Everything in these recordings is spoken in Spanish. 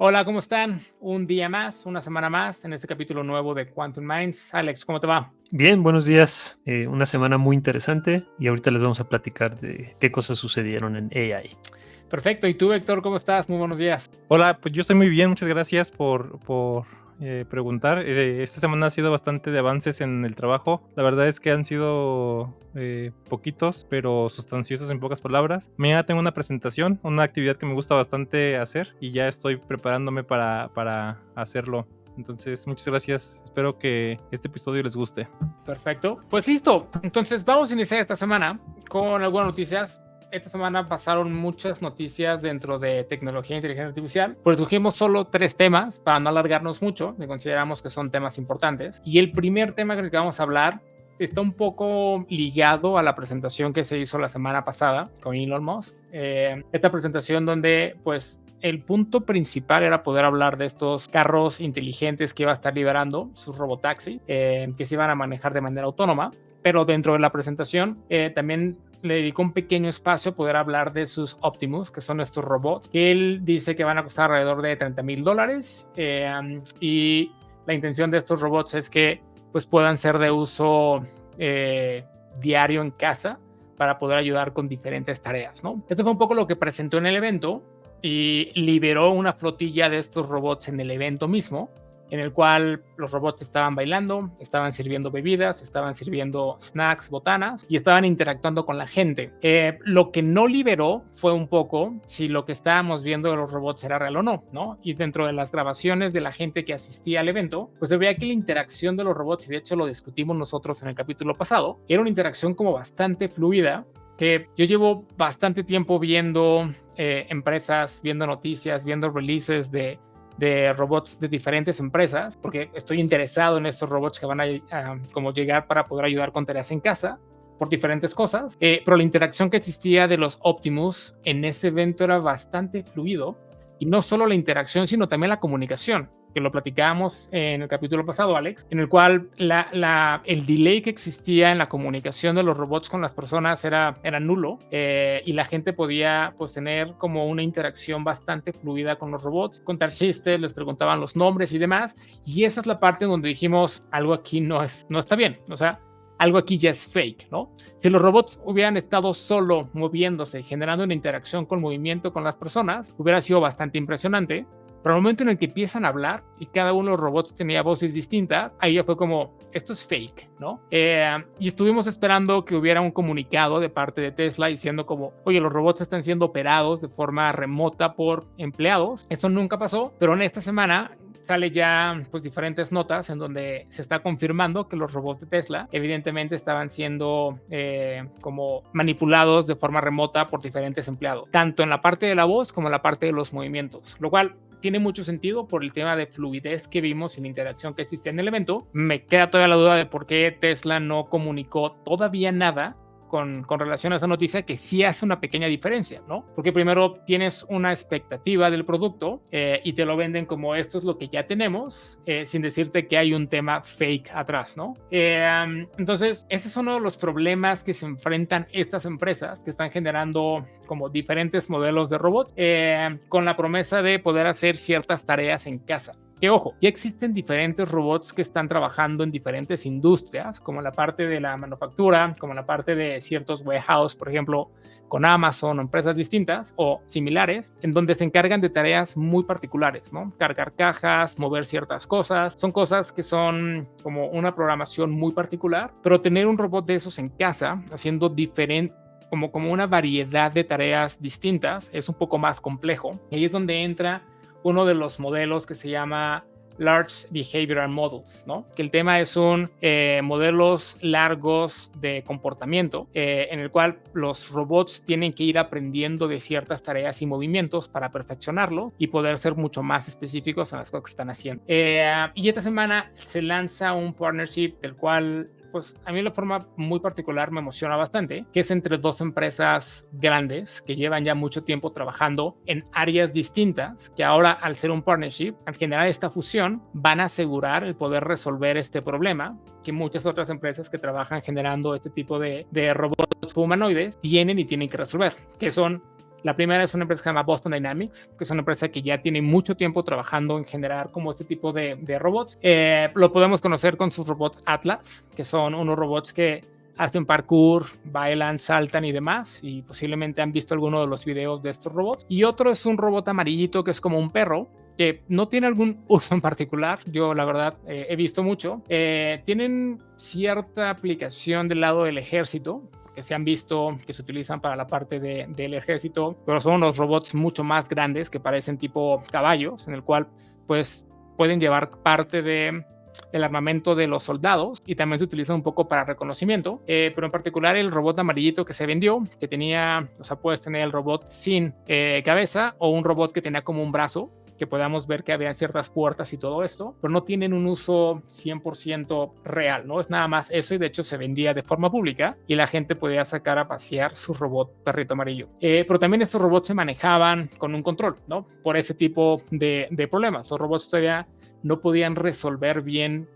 Hola, ¿cómo están? Un día más, una semana más en este capítulo nuevo de Quantum Minds. Alex, ¿cómo te va? Bien, buenos días. Una semana muy interesante y ahorita les vamos a platicar de qué cosas sucedieron en AI. Perfecto. ¿Y tú, Héctor, cómo estás? Muy buenos días. Hola, pues yo estoy muy bien, muchas gracias por preguntar. Esta semana ha sido bastante de avances en el trabajo. La verdad es que han sido poquitos, pero sustanciosos en pocas palabras. Mañana tengo una presentación, una actividad que me gusta bastante hacer y ya estoy preparándome para hacerlo. Entonces, muchas gracias. Espero que este episodio les guste. Perfecto. Pues listo. Entonces vamos a iniciar esta semana con algunas noticias. Esta semana pasaron muchas noticias dentro de tecnología e inteligencia artificial. Pues escogimos solo 3 temas para no alargarnos mucho. Consideramos que son temas importantes. Y el primer tema con el que vamos a hablar está un poco ligado a la presentación que se hizo la semana pasada con Elon Musk. Esta presentación donde pues el punto principal era poder hablar de estos carros inteligentes que iba a estar liberando, sus robotaxi, que se iban a manejar de manera autónoma, pero dentro de la presentación también le dedicó un pequeño espacio a poder hablar de sus Optimus, que son estos robots, que él dice que van a costar alrededor de $30,000, y la intención de estos robots es que pues puedan ser de uso diario en casa para poder ayudar con diferentes tareas, ¿no? Esto fue un poco lo que presentó en el evento y liberó una flotilla de estos robots en el evento mismo, en el cual los robots estaban bailando, estaban sirviendo bebidas, estaban sirviendo snacks, botanas y estaban interactuando con la gente. Lo que no liberó fue un poco si lo que estábamos viendo de los robots era real o no, ¿no? Y dentro de las grabaciones de la gente que asistía al evento, pues se veía que la interacción de los robots, y de hecho lo discutimos nosotros en el capítulo pasado, era una interacción como bastante fluida, que yo llevo bastante tiempo viendo empresas, viendo noticias, viendo releases de robots de diferentes empresas, porque estoy interesado en estos robots que van a como llegar para poder ayudar con tareas en casa por diferentes cosas, pero la interacción que existía de los Optimus en ese evento era bastante fluido, y no solo la interacción, sino también la comunicación, que lo platicábamos en el capítulo pasado, Alex, en el cual el delay que existía en la comunicación de los robots con las personas era nulo, y la gente podía pues tener como una interacción bastante fluida con los robots, contar chistes, les preguntaban los nombres y demás, y esa es la parte donde dijimos algo aquí no está bien, o sea, algo aquí ya es fake, ¿no? Si los robots hubieran estado solo moviéndose, generando una interacción con movimiento con las personas, hubiera sido bastante impresionante. Pero al momento en el que empiezan a hablar y cada uno de los robots tenía voces distintas, ahí ya fue como, esto es fake, ¿no? Y estuvimos esperando que hubiera un comunicado de parte de Tesla diciendo como, oye, los robots están siendo operados de forma remota por empleados. Eso nunca pasó, pero en esta semana sale ya pues diferentes notas en donde se está confirmando que los robots de Tesla evidentemente estaban siendo como manipulados de forma remota por diferentes empleados, tanto en la parte de la voz como en la parte de los movimientos, lo cual tiene mucho sentido por el tema de fluidez que vimos en interacción que existe en el evento. Me queda todavía la duda de por qué Tesla no comunicó todavía nada con relación a esa noticia, que sí hace una pequeña diferencia, ¿no? Porque primero tienes una expectativa del producto y te lo venden como esto es lo que ya tenemos, sin decirte que hay un tema fake atrás, ¿no? Entonces, ese es uno de los problemas que se enfrentan estas empresas que están generando como diferentes modelos de robots con la promesa de poder hacer ciertas tareas en casa. Que ojo, ya existen diferentes robots que están trabajando en diferentes industrias, como la parte de la manufactura, como la parte de ciertos warehouse, por ejemplo, con Amazon o empresas distintas o similares, en donde se encargan de tareas muy particulares, ¿no? Cargar cajas, mover ciertas cosas, son cosas que son como una programación muy particular, pero tener un robot de esos en casa, haciendo diferente, como una variedad de tareas distintas, es un poco más complejo. Y ahí es donde entra uno de los modelos que se llama Large Behavioral Models, ¿no? Que el tema es modelos largos de comportamiento, en el cual los robots tienen que ir aprendiendo de ciertas tareas y movimientos para perfeccionarlo y poder ser mucho más específicos en las cosas que están haciendo. Y esta semana se lanza un partnership del cual pues a mí de forma muy particular me emociona bastante, que es entre dos empresas grandes que llevan ya mucho tiempo trabajando en áreas distintas, que ahora al ser un partnership, al generar esta fusión, van a asegurar el poder resolver este problema que muchas otras empresas que trabajan generando este tipo de robots humanoides tienen y tienen que resolver, que son La primera es una empresa que se llama Boston Dynamics, que es una empresa que ya tiene mucho tiempo trabajando en generar como este tipo de robots. Lo podemos conocer con sus robots Atlas, que son unos robots que hacen parkour, bailan, saltan y demás, y posiblemente han visto alguno de los videos de estos robots. Y otro es un robot amarillito que es como un perro, que no tiene algún uso en particular. Yo, la verdad, he visto mucho. Tienen cierta aplicación del lado del ejército, que se han visto que se utilizan para la parte del ejército, pero son unos robots mucho más grandes que parecen tipo caballos, en el cual pues pueden llevar parte del armamento de los soldados y también se utiliza un poco para reconocimiento, pero en particular el robot amarillito que se vendió, que tenía, o sea, puedes tener el robot sin cabeza o un robot que tenía como un brazo, que podamos ver que había ciertas puertas y todo esto, pero no tienen un uso 100% real, ¿no? Es nada más eso, y de hecho se vendía de forma pública y la gente podía sacar a pasear su robot perrito amarillo. Pero también estos robots se manejaban con un control, ¿no? Por ese tipo de problemas. Los robots todavía no podían resolver bien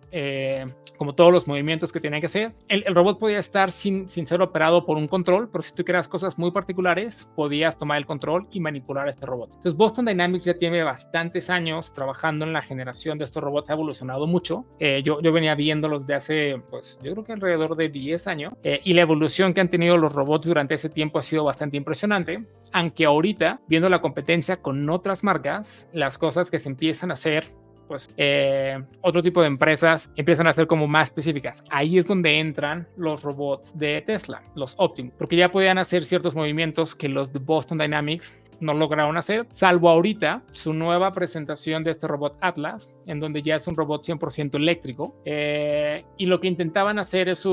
como todos los movimientos que tenían que hacer. El robot podía estar sin ser operado por un control, pero si tú querías cosas muy particulares, podías tomar el control y manipular a este robot. Entonces Boston Dynamics ya tiene bastantes años trabajando en la generación de estos robots, ha evolucionado mucho. Yo venía viéndolos de hace, pues yo creo que alrededor de 10 años, y la evolución que han tenido los robots durante ese tiempo ha sido bastante impresionante, aunque ahorita, viendo la competencia con otras marcas, las cosas que se empiezan a hacer, pues otro tipo de empresas empiezan a ser como más específicas. Ahí es donde entran los robots de Tesla, los Optimus, porque ya podían hacer ciertos movimientos que los de Boston Dynamics no lograron hacer, salvo ahorita su nueva presentación de este robot Atlas, en donde ya es un robot 100% eléctrico, y lo que intentaban hacer es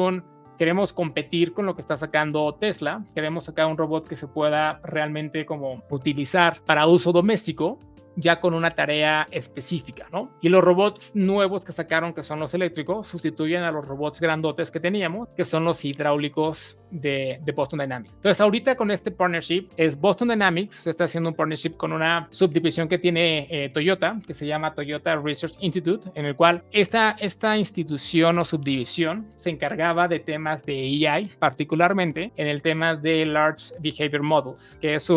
queremos competir con lo que está sacando Tesla, queremos sacar un robot que se pueda realmente como utilizar para uso doméstico, ya con una tarea específica, ¿no? Y los robots nuevos que sacaron, que son los eléctricos, sustituyen a los robots grandotes que teníamos, que son los hidráulicos de Boston Dynamics. Entonces, ahorita con este partnership, es Boston Dynamics, se está haciendo un partnership con una subdivisión que tiene Toyota, que se llama Toyota Research Institute, en el cual esta institución o subdivisión se encargaba de temas de AI, particularmente en el tema de Large Behavior Models, que es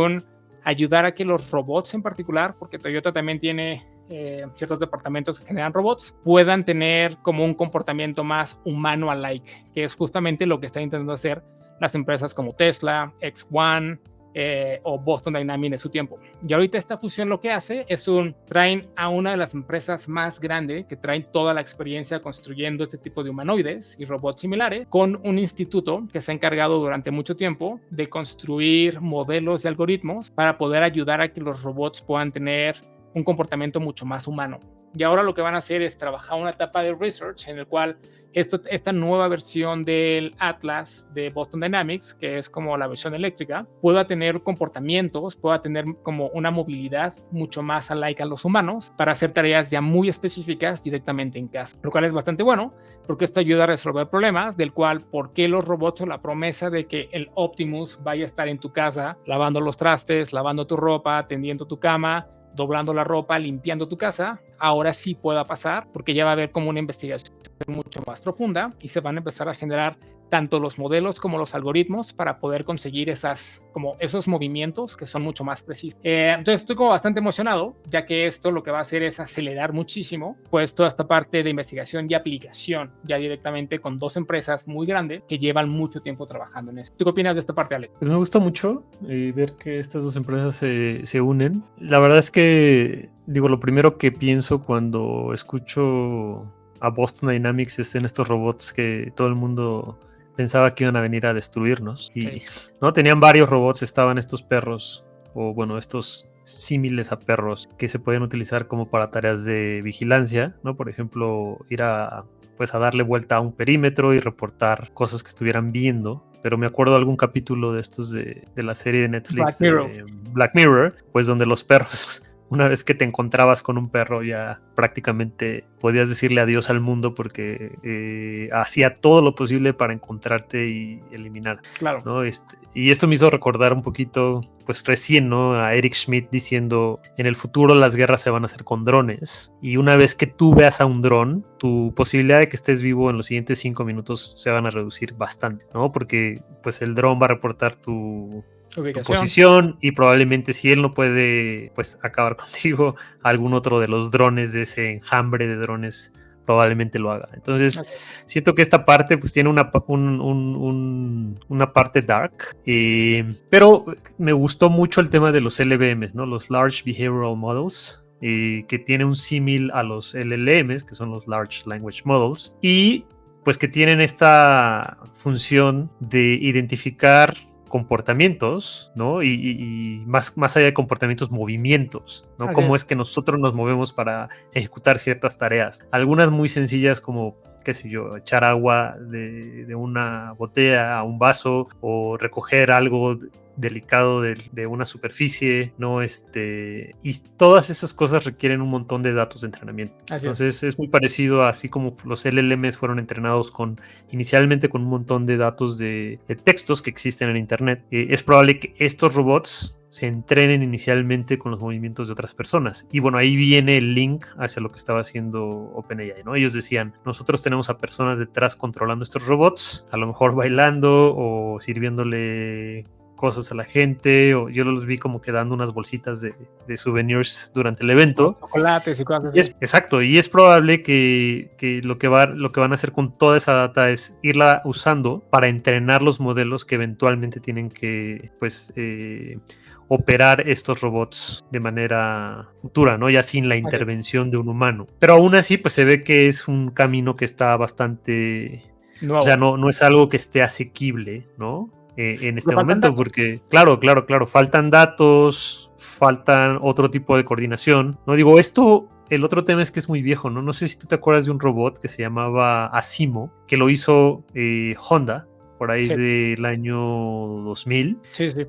ayudar a que los robots en particular, porque Toyota también tiene ciertos departamentos que generan robots, puedan tener como un comportamiento más humano-alike, que es justamente lo que están intentando hacer las empresas como Tesla, X1 o Boston Dynamics en su tiempo. Y ahorita esta fusión lo que hace es traen a una de las empresas más grandes que traen toda la experiencia construyendo este tipo de humanoides y robots similares, con un instituto que se ha encargado durante mucho tiempo de construir modelos y algoritmos para poder ayudar a que los robots puedan tener un comportamiento mucho más humano. Y ahora lo que van a hacer es trabajar una etapa de research en el cual esta nueva versión del Atlas de Boston Dynamics, que es como la versión eléctrica, pueda tener comportamientos, pueda tener como una movilidad mucho más alike a los humanos para hacer tareas ya muy específicas directamente en casa, lo cual es bastante bueno porque esto ayuda a resolver problemas del cual por qué los robots o la promesa de que el Optimus vaya a estar en tu casa lavando los trastes, lavando tu ropa, tendiendo tu cama, doblando la ropa, limpiando tu casa, ahora sí pueda pasar porque ya va a haber como una investigación mucho más profunda y se van a empezar a generar tanto los modelos como los algoritmos para poder conseguir esos movimientos que son mucho más precisos. Entonces estoy como bastante emocionado, ya que esto lo que va a hacer es acelerar muchísimo pues toda esta parte de investigación y aplicación ya directamente con dos empresas muy grandes que llevan mucho tiempo trabajando en esto. ¿Tú qué opinas de esta parte, Alex? Pues me gusta mucho ver que estas dos empresas se unen. La verdad es que, lo primero que pienso cuando escucho a Boston Dynamics es en estos robots que todo el mundo pensaba que iban a venir a destruirnos. Y Sí. ¿no? Tenían varios robots, estaban estos perros, o bueno, estos símiles a perros que se podían utilizar como para tareas de vigilancia, ¿no? Por ejemplo, ir a darle vuelta a un perímetro y reportar cosas que estuvieran viendo. Pero me acuerdo de algún capítulo de estos de la serie de Netflix Black Mirror, pues donde los perros, una vez que te encontrabas con un perro, ya prácticamente podías decirle adiós al mundo porque hacía todo lo posible para encontrarte y eliminar. Claro. ¿No? Y esto me hizo recordar un poquito, pues recién, ¿no? A Eric Schmidt diciendo, en el futuro las guerras se van a hacer con drones. Y una vez que tú veas a un dron, tu posibilidad de que estés vivo en los siguientes 5 minutos se van a reducir bastante, ¿no? Porque pues el dron va a reportar tu tu Ubicación. posición, y probablemente si él no puede pues acabar contigo, algún otro de los drones, de ese enjambre de drones, probablemente lo haga. Entonces Ok. siento que esta parte pues tiene una parte dark, pero me gustó mucho el tema de los LBMs, ¿no? Los Large Behavioral Models, que tiene un símil a los LLMs, que son los Large Language Models, y pues que tienen esta función de identificar comportamientos, ¿no? Y más allá de comportamientos, movimientos, ¿no? Así Cómo es. es que nosotros nos movemos para ejecutar ciertas tareas. Algunas muy sencillas como, qué sé yo, echar agua de una botella a un vaso, o recoger algo delicado de una superficie, ¿no? Y todas esas cosas requieren un montón de datos de entrenamiento. Así es. Entonces es muy parecido a así como los LLMs fueron entrenados inicialmente con un montón de datos de textos que existen en internet. Es probable que estos robots se entrenen inicialmente con los movimientos de otras personas. Y bueno, ahí viene el link hacia lo que estaba haciendo OpenAI, ¿no? Ellos decían, nosotros tenemos a personas detrás controlando estos robots, a lo mejor bailando o sirviéndole cosas a la gente, o yo los vi como que dando unas bolsitas de souvenirs durante el evento. Chocolates y cosas así. Exacto, y es probable que lo que van a hacer con toda esa data es irla usando para entrenar los modelos que eventualmente tienen que, pues, operar estos robots de manera futura, ¿no? Ya sin la intervención de un humano. Pero aún así, pues se ve que es un camino que está bastante... Nuevo. O sea, no es algo que esté asequible, ¿no? En este momento, datos. Porque claro, faltan datos, faltan otro tipo de coordinación. No digo esto, el otro tema es que es muy viejo, ¿no? No sé si tú te acuerdas de un robot que se llamaba Asimo, que lo hizo Honda, por ahí del año 2000,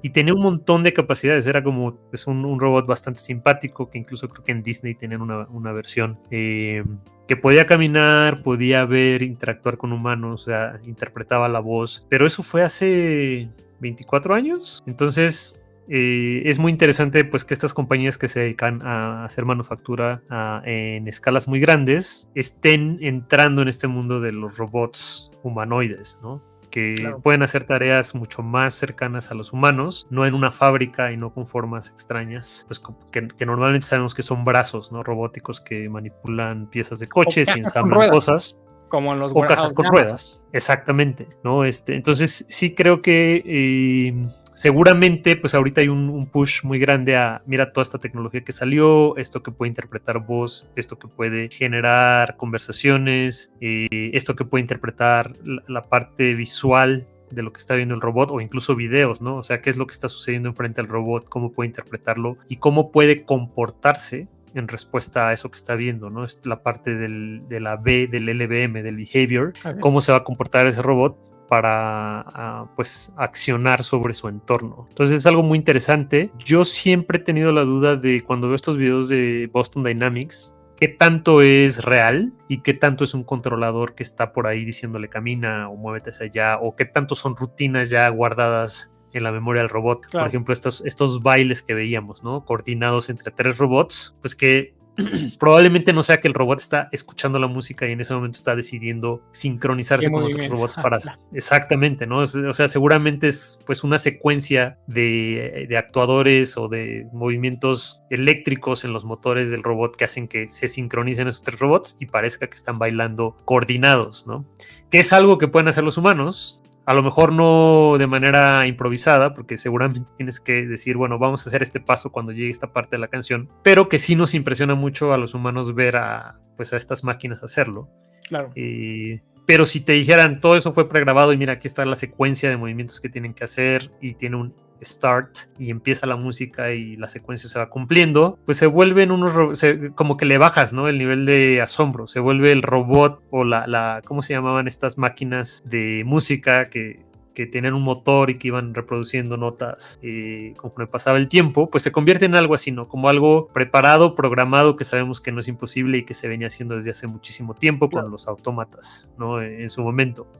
y tenía un montón de capacidades. Era como pues, un robot bastante simpático, que incluso creo que en Disney tenían una versión que podía caminar, podía ver, interactuar con humanos, o sea, interpretaba la voz, pero eso fue hace 24 años. Entonces es muy interesante pues que estas compañías que se dedican a hacer manufactura en escalas muy grandes estén entrando en este mundo de los robots humanoides, ¿no? Que pueden hacer tareas mucho más cercanas a los humanos, no en una fábrica y no con formas extrañas, pues que normalmente sabemos que son brazos, ¿no? Robóticos que manipulan piezas de coches y ensamblan cosas. Como en los o cajas con ruedas, exactamente, ¿no? Entonces sí creo que seguramente pues ahorita hay un push muy grande a, mira toda esta tecnología que salió, esto que puede interpretar voz, esto que puede generar conversaciones, esto que puede interpretar la parte visual de lo que está viendo el robot, o incluso videos, ¿no? O sea, qué es lo que está sucediendo enfrente al robot, cómo puede interpretarlo y cómo puede comportarse en respuesta a eso que está viendo, ¿no? Es la parte de la B, del LBM, del behavior, cómo se va a comportar ese robot para pues accionar sobre su entorno. Entonces es algo muy interesante. Yo siempre he tenido la duda de cuando veo estos videos de Boston Dynamics, qué tanto es real y qué tanto es un controlador que está por ahí diciéndole camina o muévete hacia allá, o qué tanto son rutinas ya guardadas en la memoria del robot. Por ejemplo, estos bailes que veíamos, ¿no? Coordinados entre 3 robots, pues que probablemente no sea que el robot está escuchando la música y en ese momento está decidiendo sincronizarse con otros robots para... Exactamente, ¿no? O sea, seguramente es pues una secuencia de actuadores o de movimientos eléctricos en los motores del robot que hacen que se sincronicen esos 3 robots y parezca que están bailando coordinados, ¿no? Que es algo que pueden hacer los humanos. A lo mejor no de manera improvisada, porque seguramente tienes que decir, bueno, vamos a hacer este paso cuando llegue esta parte de la canción, pero que sí nos impresiona mucho a los humanos ver a estas máquinas hacerlo. Claro. Pero si te dijeran, todo eso fue pregrabado y mira, aquí está la secuencia de movimientos que tienen que hacer y tiene un start y empieza la música y la secuencia se va cumpliendo, pues se vuelven como que le bajas, ¿no? El nivel de asombro, se vuelve el robot o ¿cómo se llamaban estas máquinas de música que tenían un motor y que iban reproduciendo notas conforme pasaba el tiempo, pues se convierte en algo así, ¿no? Como algo preparado, programado, que sabemos que no es imposible y que se venía haciendo desde hace muchísimo tiempo con los autómatas, ¿no? En su momento.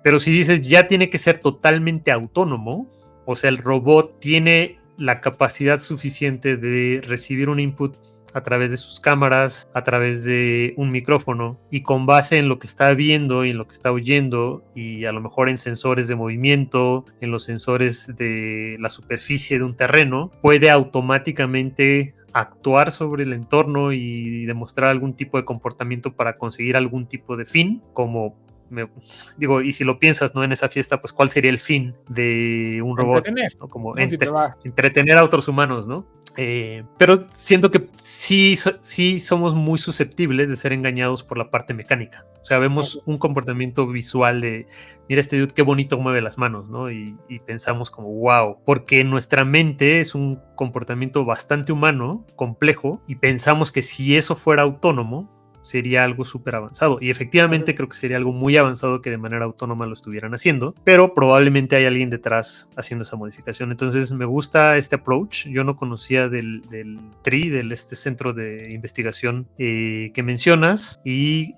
Pero si dices, ya tiene que ser totalmente autónomo, o sea, el robot tiene la capacidad suficiente de recibir un input a través de sus cámaras, a través de un micrófono, y con base en lo que está viendo y en lo que está oyendo, y a lo mejor en sensores de movimiento, en los sensores de la superficie de un terreno, puede automáticamente actuar sobre el entorno y demostrar algún tipo de comportamiento para conseguir algún tipo de fin, como digo, y si lo piensas, ¿no? En esa fiesta, pues ¿cuál sería el fin de un robot? Entretener, ¿no? Como ¿no? Si te va. entretener a otros humanos, ¿no? Pero siento que sí somos muy susceptibles de ser engañados por la parte mecánica. O sea, vemos un comportamiento visual de, mira este dude qué bonito mueve las manos, ¿no? Y pensamos como, wow, porque nuestra mente es un comportamiento bastante humano, complejo, y pensamos que si eso fuera autónomo, sería algo súper avanzado. Y efectivamente creo que sería algo muy avanzado que de manera autónoma lo estuvieran haciendo, pero probablemente hay alguien detrás haciendo esa modificación. Entonces me gusta este approach. Yo no conocía del TRI, este centro de investigación que mencionas, y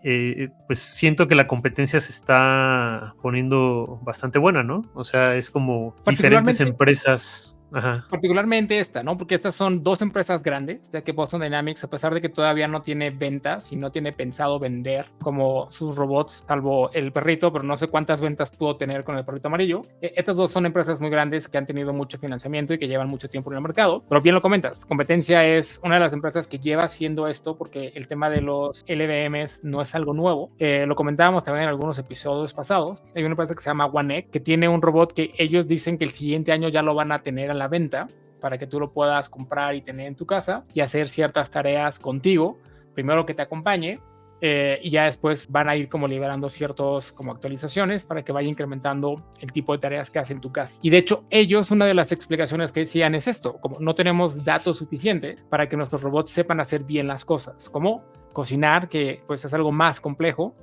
pues siento que la competencia se está poniendo bastante buena, ¿no? O sea, es como diferentes empresas. Ajá. Particularmente esta, ¿no? Porque estas son dos empresas grandes, ya que Boston Dynamics, a pesar de que todavía no tiene ventas y no tiene pensado vender como sus robots, salvo el perrito, pero no sé cuántas ventas pudo tener con el perrito amarillo. Estas dos son empresas muy grandes que han tenido mucho financiamiento y que llevan mucho tiempo en el mercado, pero bien lo comentas, Competencia es una de las empresas que lleva haciendo esto porque el tema de los LVMs no es algo nuevo. Lo comentábamos también en algunos episodios pasados. Hay una empresa que se llama OneEck, que tiene un robot que ellos dicen que el siguiente año ya lo van a tener a la venta para que tú lo puedas comprar y tener en tu casa y hacer ciertas tareas contigo, primero que te acompañe, y ya después van a ir como liberando ciertos como actualizaciones para que vaya incrementando el tipo de tareas que hace en tu casa. Y de hecho ellos, una de las explicaciones que decían es esto, como no tenemos datos suficientes para que nuestros robots sepan hacer bien las cosas, como cocinar, que pues es algo más complejo,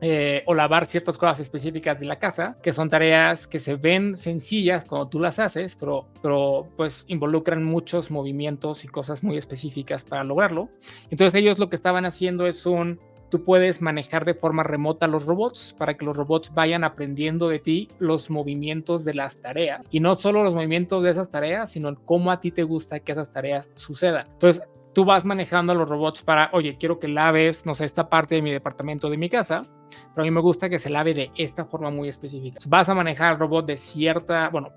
o lavar ciertas cosas específicas de la casa, que son tareas que se ven sencillas cuando tú las haces, pero pues involucran muchos movimientos y cosas muy específicas para lograrlo. Entonces ellos lo que estaban haciendo es tú puedes manejar de forma remota los robots para que los robots vayan aprendiendo de ti los movimientos de las tareas, y no solo los movimientos de esas tareas, sino cómo a ti te gusta que esas tareas sucedan. Entonces tú vas manejando a los robots para, oye, quiero que laves, no sé, esta parte de mi departamento, de mi casa, pero a mí me gusta que se lave de esta forma muy específica. Vas a manejar al robot de cierta, bueno,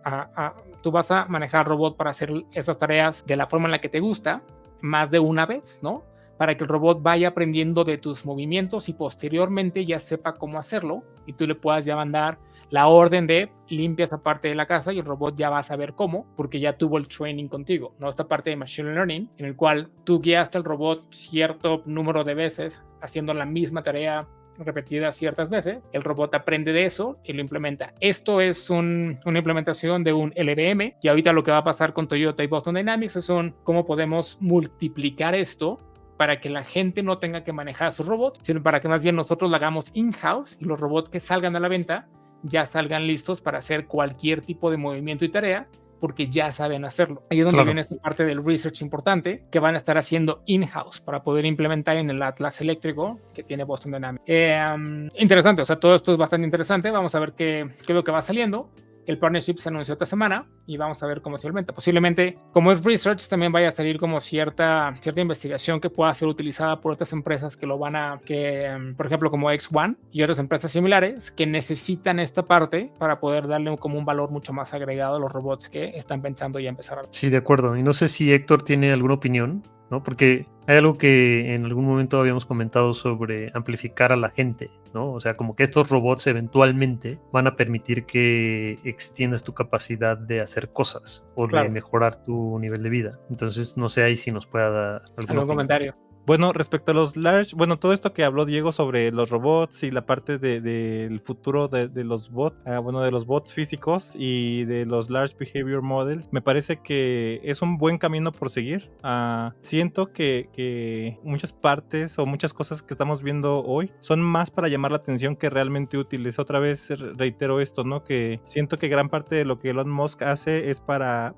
tú vas a manejar al robot para hacer esas tareas de la forma en la que te gusta, más de una vez, ¿no? Para que el robot vaya aprendiendo de tus movimientos y posteriormente ya sepa cómo hacerlo y tú le puedas ya mandar la orden de limpia esa parte de la casa y el robot ya va a saber cómo, porque ya tuvo el training contigo, ¿no? Esta parte de Machine Learning, en el cual tú guiaste al robot cierto número de veces haciendo la misma tarea repetida ciertas veces, el robot aprende de eso y lo implementa. Esto es una implementación de un LVM, y ahorita lo que va a pasar con Toyota y Boston Dynamics es cómo podemos multiplicar esto para que la gente no tenga que manejar sus robots, sino para que más bien nosotros lo hagamos in-house y los robots que salgan a la venta ya salgan listos para hacer cualquier tipo de movimiento y tarea, porque ya saben hacerlo. Ahí es donde viene esta parte del research importante que van a estar haciendo in-house para poder implementar en el Atlas eléctrico que tiene Boston Dynamics. Interesante, o sea, todo esto es bastante interesante. Vamos a ver qué es lo que va saliendo. El partnership se anunció esta semana y vamos a ver cómo se implementa. Posiblemente, como es research, también vaya a salir como cierta investigación que pueda ser utilizada por otras empresas que lo van a, por ejemplo, como X1 y otras empresas similares que necesitan esta parte para poder darle como un valor mucho más agregado a los robots que están pensando ya empezar a... Sí, de acuerdo. Y no sé si Héctor tiene alguna opinión, ¿no? Porque hay algo que en algún momento habíamos comentado sobre amplificar a la gente, ¿no? O sea, como que estos robots eventualmente van a permitir que extiendas tu capacidad de hacer cosas o de mejorar tu nivel de vida. Entonces, no sé ahí si nos pueda dar algún comentario. Bueno, respecto a los large, bueno, todo esto que habló Diego sobre los robots y la parte del futuro de los bots, bueno, de los bots físicos y de los large behavior models, me parece que es un buen camino por seguir. Siento que muchas partes o muchas cosas que estamos viendo hoy son más para llamar la atención que realmente útiles. Otra vez reitero esto, ¿no? Que siento que gran parte de lo que Elon Musk hace es para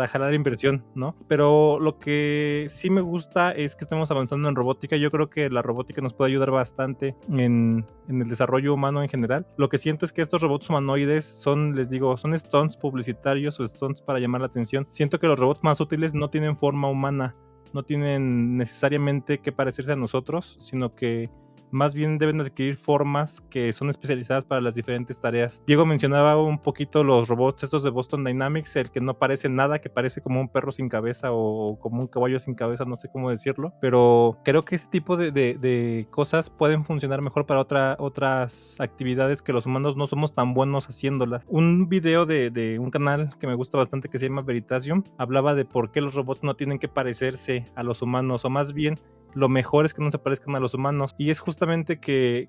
jalar inversión, ¿no? Pero lo que sí me gusta es que estemos avanzando en robótica. Yo creo que la robótica nos puede ayudar bastante en el desarrollo humano en general. Lo que siento es que estos robots humanoides son, les digo, son stunts publicitarios o stunts para llamar la atención. Siento que los robots más útiles no tienen forma humana. no tienen necesariamente que parecerse a nosotros, sino que más bien deben adquirir formas que son especializadas para las diferentes tareas. Diego mencionaba un poquito los robots estos de Boston Dynamics, el que no parece nada, que parece como un perro sin cabeza o como un caballo sin cabeza, no sé cómo decirlo, pero creo que ese tipo de cosas pueden funcionar mejor para otras actividades que los humanos no somos tan buenos haciéndolas. Un video de un canal que me gusta bastante que se llama Veritasium hablaba de por qué los robots no tienen que parecerse a los humanos, o más bien lo mejor es que no se parezcan a los humanos, y es justamente que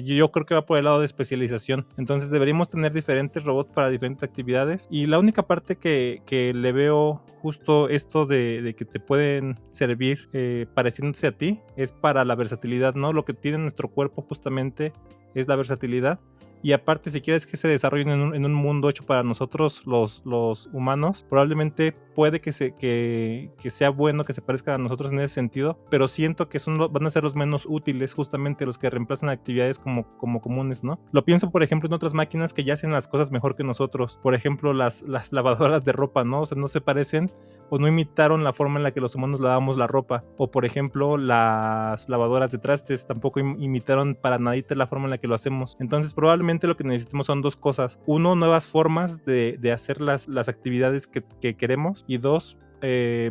yo creo que va por el lado de especialización. Entonces deberíamos tener diferentes robots para diferentes actividades, y la única parte que le veo justo esto de que te pueden servir pareciéndose a ti es para la versatilidad, ¿no? Lo que tiene nuestro cuerpo justamente es la versatilidad. Y aparte, si quieres que se desarrollen en un mundo hecho para nosotros, los humanos, probablemente puede que sea bueno que se parezcan a nosotros en ese sentido, pero siento que van a ser los menos útiles, justamente los que reemplazan actividades como comunes, ¿no? Lo pienso, por ejemplo, en otras máquinas que ya hacen las cosas mejor que nosotros. Por ejemplo, las lavadoras de ropa, ¿no? O sea, no se parecen o no imitaron la forma en la que los humanos lavamos la ropa. O, por ejemplo, las lavadoras de trastes tampoco imitaron para nadita la forma en la que lo hacemos. Entonces, probablemente lo que necesitamos son dos cosas. Uno, nuevas formas de hacer las actividades que queremos. Y dos,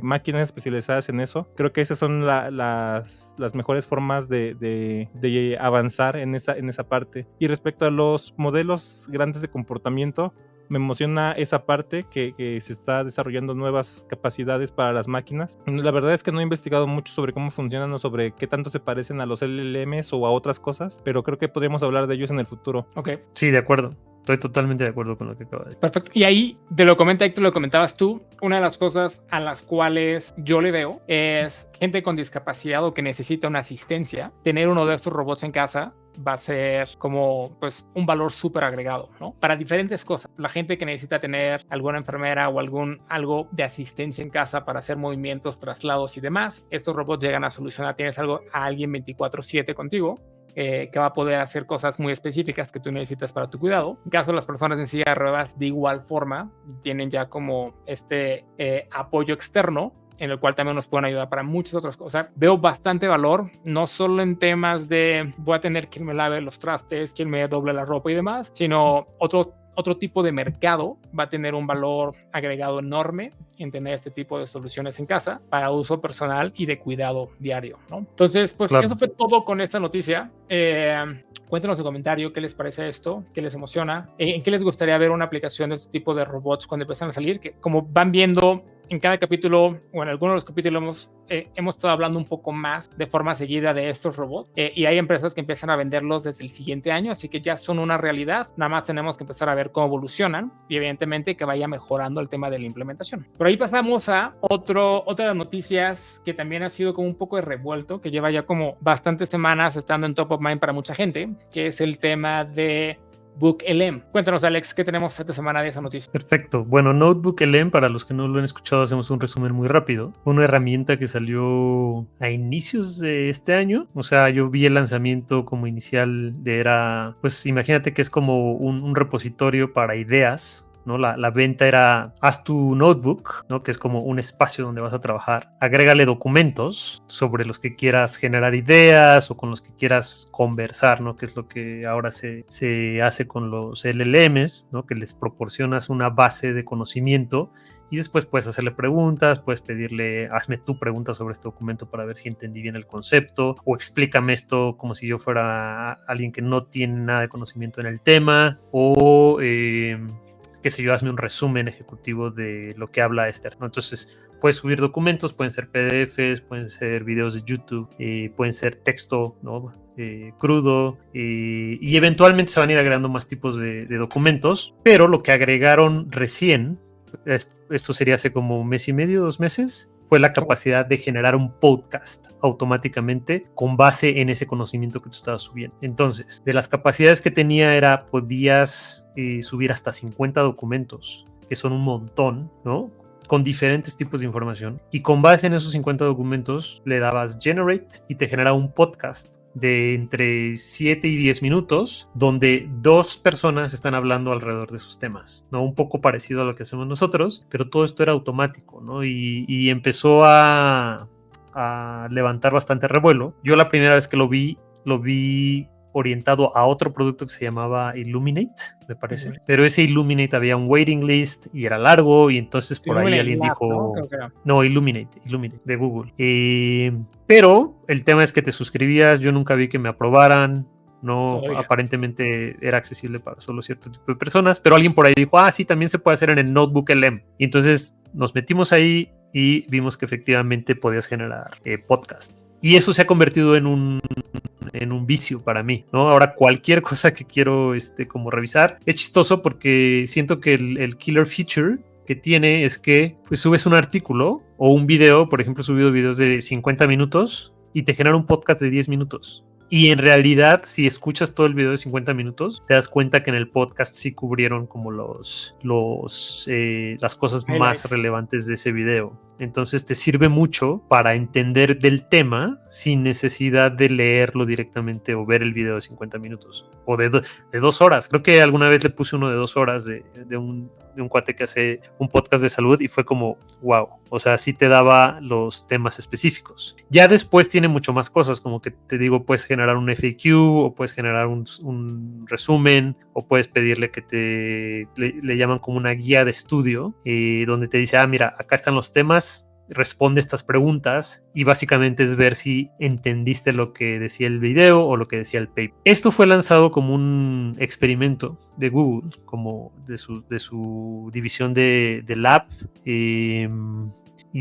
máquinas especializadas en eso. Creo que esas son las mejores formas de avanzar en esa parte. Y respecto a los modelos grandes de comportamiento, me emociona esa parte que se está desarrollando nuevas capacidades para las máquinas. La verdad es que no he investigado mucho sobre cómo funcionan o sobre qué tanto se parecen a los LLMs o a otras cosas, pero creo que podríamos hablar de ellos en el futuro. Ok. Sí, de acuerdo. Estoy totalmente de acuerdo con lo que acaba de decir. Perfecto. Y ahí te lo comenta Héctor, lo comentabas tú. Una de las cosas a las cuales yo le veo es gente con discapacidad o que necesita una asistencia. Tener uno de estos robots en casa va a ser como pues un valor súper agregado, ¿no? Para diferentes cosas. La gente que necesita tener alguna enfermera o algo de asistencia en casa para hacer movimientos, traslados y demás, estos robots llegan a solucionar. Tienes a alguien 24/7 contigo. Que va a poder hacer cosas muy específicas que tú necesitas para tu cuidado. En caso de las personas en silla de ruedas, de igual forma, tienen ya como apoyo externo en el cual también nos pueden ayudar para muchas otras cosas. Veo bastante valor, no solo en temas de voy a tener quien me lave los trastes, quien me doble la ropa y demás, sino otro tipo de mercado va a tener un valor agregado enorme en tener este tipo de soluciones en casa para uso personal y de cuidado diario, ¿no? Entonces, pues claro, eso fue todo con esta noticia. Cuéntenos en comentario qué les parece esto, qué les emociona, en qué les gustaría ver una aplicación de este tipo de robots cuando empiezan a salir, que como van viendo en cada capítulo o en algunos de los capítulos hemos estado hablando un poco más de forma seguida de estos robots y hay empresas que empiezan a venderlos desde el siguiente año, así que ya son una realidad. Nada más tenemos que empezar a ver cómo evolucionan y evidentemente que vaya mejorando el tema de la implementación. Por ahí pasamos a otra de las noticias que también ha sido como un poco de revuelto, que lleva ya como bastantes semanas estando en top of mind para mucha gente, que es el tema de NotebookLM. Cuéntanos, Alex, ¿qué tenemos esta semana de esa noticia? Perfecto. Bueno, NotebookLM, para los que no lo han escuchado, hacemos un resumen muy rápido. Una herramienta que salió a inicios de este año. O sea, yo vi el lanzamiento como inicial pues imagínate que es como un repositorio para ideas, ¿no? La venta era, haz tu notebook, ¿no? Que es como un espacio donde vas a trabajar. Agrégale documentos sobre los que quieras generar ideas o con los que quieras conversar, ¿no? Que es lo que ahora se hace con los LLMs, ¿no? Que les proporcionas una base de conocimiento y después puedes hacerle preguntas, puedes pedirle, hazme tú preguntas sobre este documento para ver si entendí bien el concepto, o explícame esto como si yo fuera alguien que no tiene nada de conocimiento en el tema, o qué sé yo, hazme un resumen ejecutivo de lo que habla Esther, ¿no? Entonces puedes subir documentos, pueden ser PDFs, pueden ser videos de YouTube, pueden ser texto, ¿no? Crudo, y eventualmente se van a ir agregando más tipos de documentos, pero lo que agregaron recién, esto sería hace como un mes y medio, 2 meses, fue la capacidad de generar un podcast automáticamente con base en ese conocimiento que tú estabas subiendo. Entonces, de las capacidades que tenía podías subir hasta 50 documentos, que son un montón, ¿no? Con diferentes tipos de información. Y con base en esos 50 documentos le dabas generate y te generaba un podcast de entre 7 y 10 minutos, donde 2 personas están hablando alrededor de sus temas, ¿no? Un poco parecido a lo que hacemos nosotros, pero todo esto era automático, ¿no? Y empezó a levantar bastante revuelo. Yo la primera vez que lo vi orientado a otro producto que se llamaba Illuminate, me parece. Pero ese Illuminate había un waiting list y era largo, y entonces por ahí alguien dijo... No, Illuminate de Google. Pero el tema es que te suscribías, yo nunca vi que me aprobaran. No, aparentemente era accesible para solo cierto tipo de personas, pero alguien por ahí dijo, sí, también se puede hacer en el Notebook LM. Y entonces nos metimos ahí y vimos que efectivamente podías generar podcast. Y eso se ha convertido en un vicio para mí, ¿no? Ahora cualquier cosa que quiero como revisar, es chistoso porque siento que el killer feature que tiene es que pues, subes un artículo o un video, por ejemplo, he subido videos de 50 minutos y te genera un podcast de 10 minutos. Y en realidad, si escuchas todo el video de 50 minutos, te das cuenta que en el podcast sí cubrieron como las cosas más relevantes de ese video. Entonces te sirve mucho para entender del tema sin necesidad de leerlo directamente o ver el video de 50 minutos. O de 2 horas. Creo que alguna vez le puse uno de 2 horas de un cuate que hace un podcast de salud y fue como, wow. O sea, sí te daba los temas específicos. Ya después tiene mucho más cosas, como que te digo, puedes generar un FAQ o puedes generar un resumen o puedes pedirle que le llaman como una guía de estudio donde te dice, mira, acá están los temas, responde estas preguntas y básicamente es ver si entendiste lo que decía el video o lo que decía el paper. Esto fue lanzado como un experimento de Google, como de su división de Lab y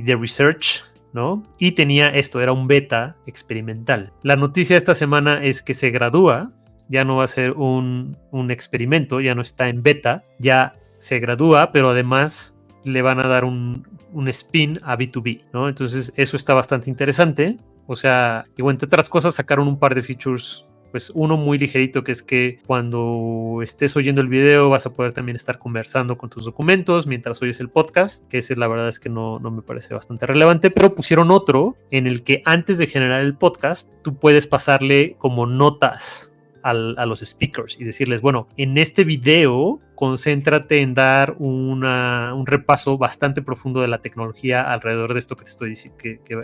de Research, ¿no? Y tenía esto, era un beta experimental. La noticia de esta semana es que se gradúa, ya no va a ser un experimento, ya no está en beta, ya se gradúa, pero además le van a dar un spin a B2B, ¿no? Entonces eso está bastante interesante. O sea, y bueno, entre otras cosas sacaron un par de features, pues uno muy ligerito, que es que cuando estés oyendo el video vas a poder también estar conversando con tus documentos mientras oyes el podcast, que ese la verdad es que no me parece bastante relevante, pero pusieron otro en el que antes de generar el podcast tú puedes pasarle como notas a los speakers y decirles, bueno, en este video concéntrate en dar un repaso bastante profundo de la tecnología alrededor de esto que te estoy diciendo,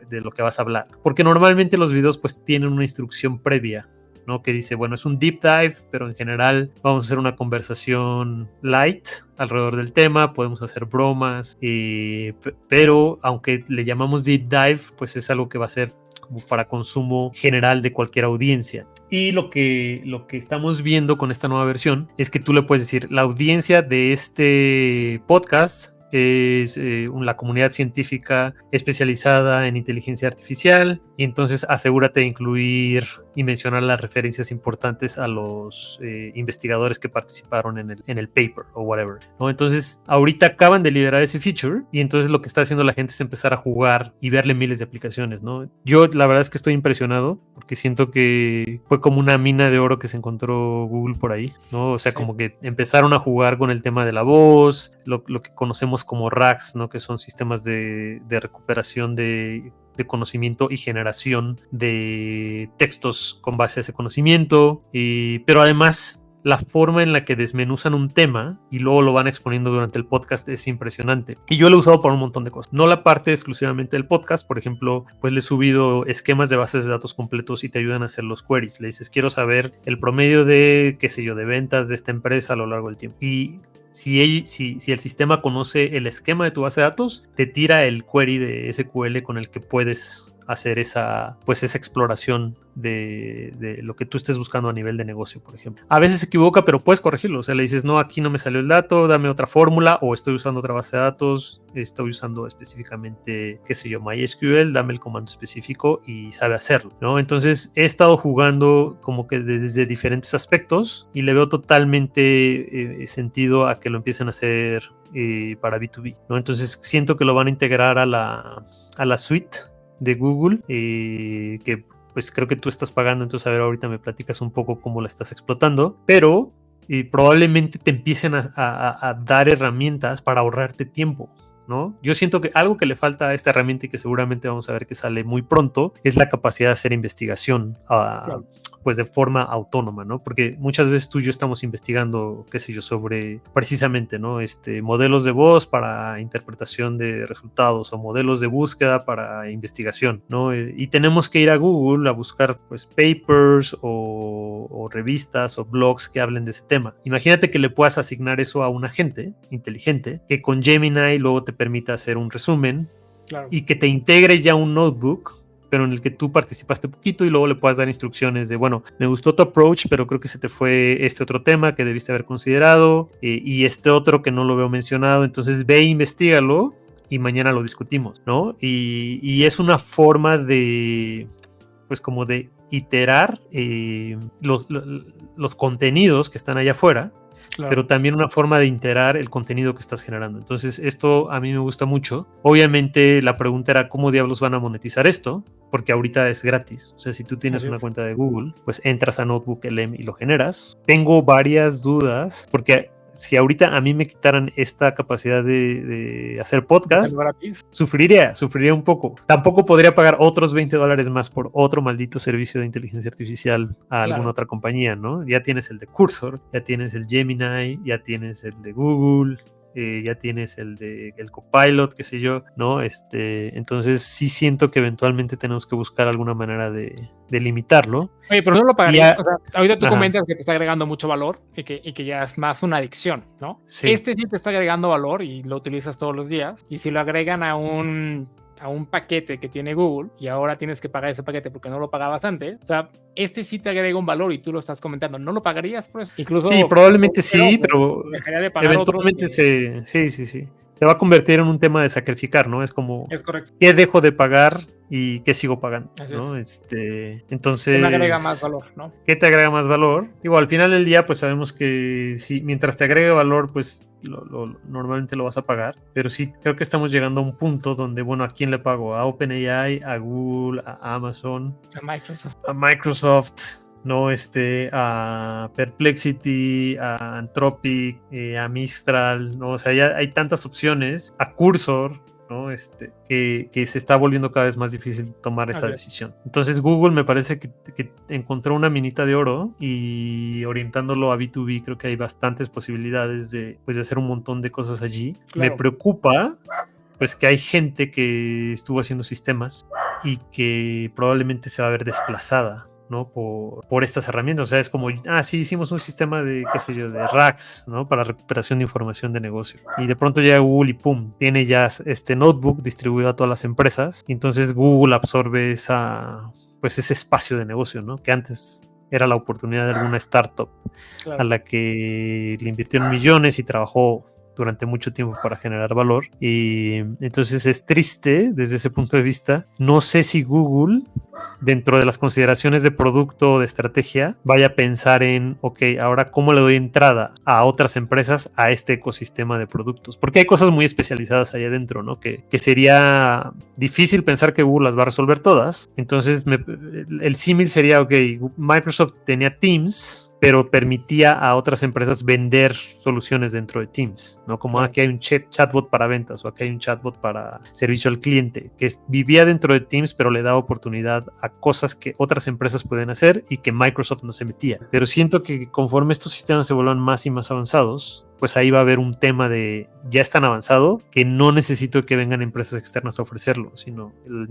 de lo que vas a hablar. Porque normalmente los videos pues tienen una instrucción previa, ¿no? Que dice, bueno, es un deep dive, pero en general vamos a hacer una conversación light alrededor del tema, podemos hacer bromas, pero aunque le llamamos deep dive, pues es algo que va a ser como para consumo general de cualquier audiencia. Y lo que estamos viendo con esta nueva versión es que tú le puedes decir, la audiencia de este podcast es la comunidad científica especializada en inteligencia artificial, y entonces asegúrate de incluir y mencionar las referencias importantes a los investigadores que participaron en el paper o whatever, ¿no? Entonces ahorita acaban de liberar ese feature y entonces lo que está haciendo la gente es empezar a jugar y verle miles de aplicaciones, ¿no? Yo la verdad es que estoy impresionado porque siento que fue como una mina de oro que se encontró Google por ahí, ¿no? O sea, como que empezaron a jugar con el tema de la voz, lo que conocemos como RAGs, ¿no? Que son sistemas de recuperación de conocimiento y generación de textos con base a ese conocimiento, pero además la forma en la que desmenuzan un tema y luego lo van exponiendo durante el podcast es impresionante. Y yo lo he usado para un montón de cosas. No la parte exclusivamente del podcast, por ejemplo, pues le he subido esquemas de bases de datos completos y te ayudan a hacer los queries. Le dices, quiero saber el promedio de, qué sé yo, de ventas de esta empresa a lo largo del tiempo. Y si el sistema conoce el esquema de tu base de datos, te tira el query de SQL con el que puedes hacer esa exploración de lo que tú estés buscando a nivel de negocio, por ejemplo. A veces se equivoca, pero puedes corregirlo. O sea, le dices, no, aquí no me salió el dato, dame otra fórmula, o estoy usando otra base de datos, estoy usando específicamente, qué sé yo, MySQL, dame el comando específico y sabe hacerlo, ¿no? Entonces he estado jugando como que desde diferentes aspectos y le veo totalmente sentido a que lo empiecen a hacer para B2B, ¿no? Entonces siento que lo van a integrar a la suite de Google, que pues creo que tú estás pagando, entonces a ver, ahorita me platicas un poco cómo la estás explotando, pero probablemente te empiecen a dar herramientas para ahorrarte tiempo, ¿no? Yo siento que algo que le falta a esta herramienta y que seguramente vamos a ver que sale muy pronto es la capacidad de hacer investigación Claro. pues de forma autónoma, ¿no? Porque muchas veces tú y yo estamos investigando, qué sé yo, sobre precisamente, ¿no? Modelos de voz para interpretación de resultados o modelos de búsqueda para investigación, ¿no? Y tenemos que ir a Google a buscar, pues, papers o revistas o blogs que hablen de ese tema. Imagínate que le puedas asignar eso a un agente inteligente que con Gemini luego te permita hacer un resumen Claro. y que te integre ya un notebook, pero en el que tú participaste poquito y luego le puedas dar instrucciones de, bueno, me gustó tu approach, pero creo que se te fue este otro tema que debiste haber considerado y este otro que no lo veo mencionado, entonces ve e investígalo y mañana lo discutimos, ¿no? Y es una forma de, pues como de iterar los contenidos que están allá afuera, Claro. pero también una forma de integrar el contenido que estás generando. Entonces, esto a mí me gusta mucho. Obviamente, la pregunta era cómo diablos van a monetizar esto, porque ahorita es gratis. O sea, si tú tienes Así una es. cuenta de Google, pues entras a Notebook LM y lo generas. Tengo varias dudas, porque si ahorita a mí me quitaran esta capacidad de hacer podcast, Gratis. sufriría un poco. Tampoco podría pagar otros $20 más por otro maldito servicio de inteligencia artificial a alguna otra compañía, ¿no? Ya tienes el de Cursor, ya tienes el Gemini, ya tienes el de Google, ya tienes el Copilot, qué sé yo, ¿no? Entonces sí siento que eventualmente tenemos que buscar alguna manera de limitarlo. Oye, pero no lo pagaría. O sea, ahorita tú Ajá. comentas que te está agregando mucho valor y que ya es más una adicción, ¿no? Sí. Sí te está agregando valor y lo utilizas todos los días. Y si lo agregan a un paquete que tiene Google y ahora tienes que pagar ese paquete porque no lo pagabas antes, o sea, sí te agrega un valor y tú lo estás comentando. ¿No lo pagarías por eso? Incluso, sí, probablemente sí, pero dejaría de pagar eventualmente sí. Se va a convertir en un tema de sacrificar, ¿no? Es como, es correcto. ¿qué dejo de pagar y qué sigo pagando? Así ¿no? es. Entonces, ¿Qué me agrega más valor, no? ¿Qué te agrega más valor? Digo, al final del día, pues sabemos que mientras te agregue valor, pues normalmente lo vas a pagar. Pero sí, creo que estamos llegando a un punto donde, bueno, ¿a quién le pago? ¿A OpenAI, a Google, a Amazon, a Microsoft, ¿no? A Perplexity, a Anthropic, a Mistral, ¿no? O sea, ya hay tantas opciones, a Cursor, ¿no? Que se está volviendo cada vez más difícil tomar esa decisión. Entonces Google me parece que encontró una minita de oro y orientándolo a B2B creo que hay bastantes posibilidades de hacer un montón de cosas allí. Claro. Me preocupa pues que hay gente que estuvo haciendo sistemas y que probablemente se va a ver desplazada, ¿no? Por estas herramientas. O sea, es como, sí, hicimos un sistema de, qué sé yo, de RAGs, ¿no? Para recuperación de información de negocio. Y de pronto llega Google y ¡pum! Tiene ya este notebook distribuido a todas las empresas. Y entonces Google absorbe ese espacio de negocio, ¿no? Que antes era la oportunidad de alguna startup a la que le invirtieron millones y trabajó durante mucho tiempo para generar valor. Y entonces es triste desde ese punto de vista. No sé si Google, dentro de las consideraciones de producto o de estrategia, vaya a pensar en, ok, ahora cómo le doy entrada a otras empresas a este ecosistema de productos, porque hay cosas muy especializadas ahí adentro, ¿no? Que sería difícil pensar que Google las va a resolver todas. Entonces el símil sería, ok, Microsoft tenía Teams, pero permitía a otras empresas vender soluciones dentro de Teams, ¿no? Como aquí hay un chatbot para ventas o aquí hay un chatbot para servicio al cliente, que vivía dentro de Teams, pero le daba oportunidad a cosas que otras empresas pueden hacer y que Microsoft no se metía. Pero siento que conforme estos sistemas se vuelvan más y más avanzados, pues ahí va a haber un tema de ya es tan avanzado que no necesito que vengan empresas externas a ofrecerlo, sino el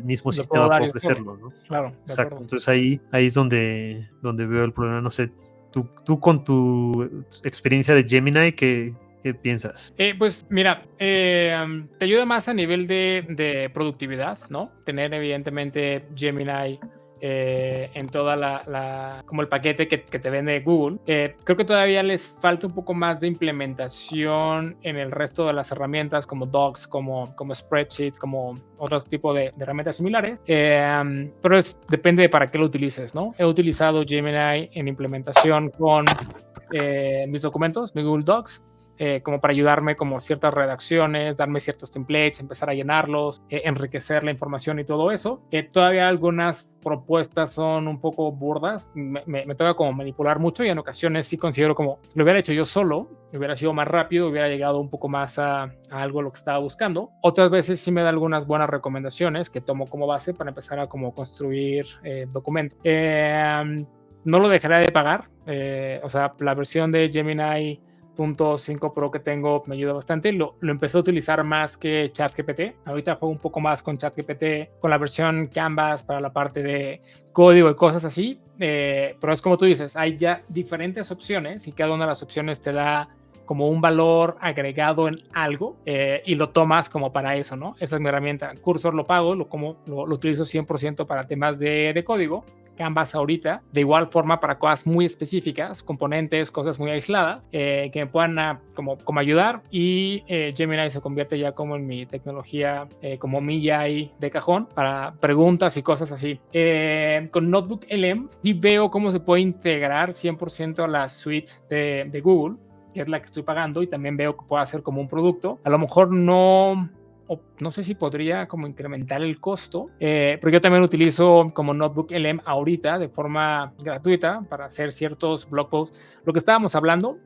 mismo sistema puede ofrecerlo, ¿no? Claro, exacto. Entonces ahí es donde veo el problema. No sé, tú con tu experiencia de Gemini, ¿qué piensas? Pues mira, te ayuda más a nivel de productividad, ¿no? Tener evidentemente Gemini en toda como el paquete que te vende Google. Creo que todavía les falta un poco más de implementación en el resto de las herramientas como Docs, como Spreadsheet, como otros tipos de herramientas similares, pero depende de para qué lo utilices, ¿no? He utilizado Gemini en implementación con mis documentos, mi Google Docs, como para ayudarme como ciertas redacciones, darme ciertos templates, empezar a llenarlos, enriquecer la información y todo eso. Todavía hay algunas propuestas son un poco burdas, me toca como manipular mucho y en ocasiones sí considero como lo hubiera hecho yo solo, hubiera sido más rápido, hubiera llegado un poco más a algo lo que estaba buscando. Otras veces sí me da algunas buenas recomendaciones que tomo como base para empezar a como construir documentos. No lo dejaré de pagar, o sea, la versión de Gemini 5 Pro que tengo me ayuda bastante. Lo empecé a utilizar más que ChatGPT. Ahorita juego un poco más con ChatGPT, con la versión Canvas para la parte de código y cosas así. Pero es como tú dices, hay ya diferentes opciones y cada una de las opciones te da como un valor agregado en algo y lo tomas como para eso, ¿no? Esa es mi herramienta. Cursor lo pago, lo utilizo 100% para temas de código. Canvas ahorita, de igual forma para cosas muy específicas, componentes, cosas muy aisladas, que me puedan como ayudar, y Gemini se convierte ya como en mi tecnología, como mi AI de cajón para preguntas y cosas así. Con NotebookLM y veo cómo se puede integrar 100% a la suite de Google, que es la que estoy pagando, y también veo que puedo hacer como un producto. A lo mejor no sé si podría como incrementar el costo, pero yo también utilizo como NotebookLM ahorita de forma gratuita para hacer ciertos blog posts. Lo que estábamos hablando,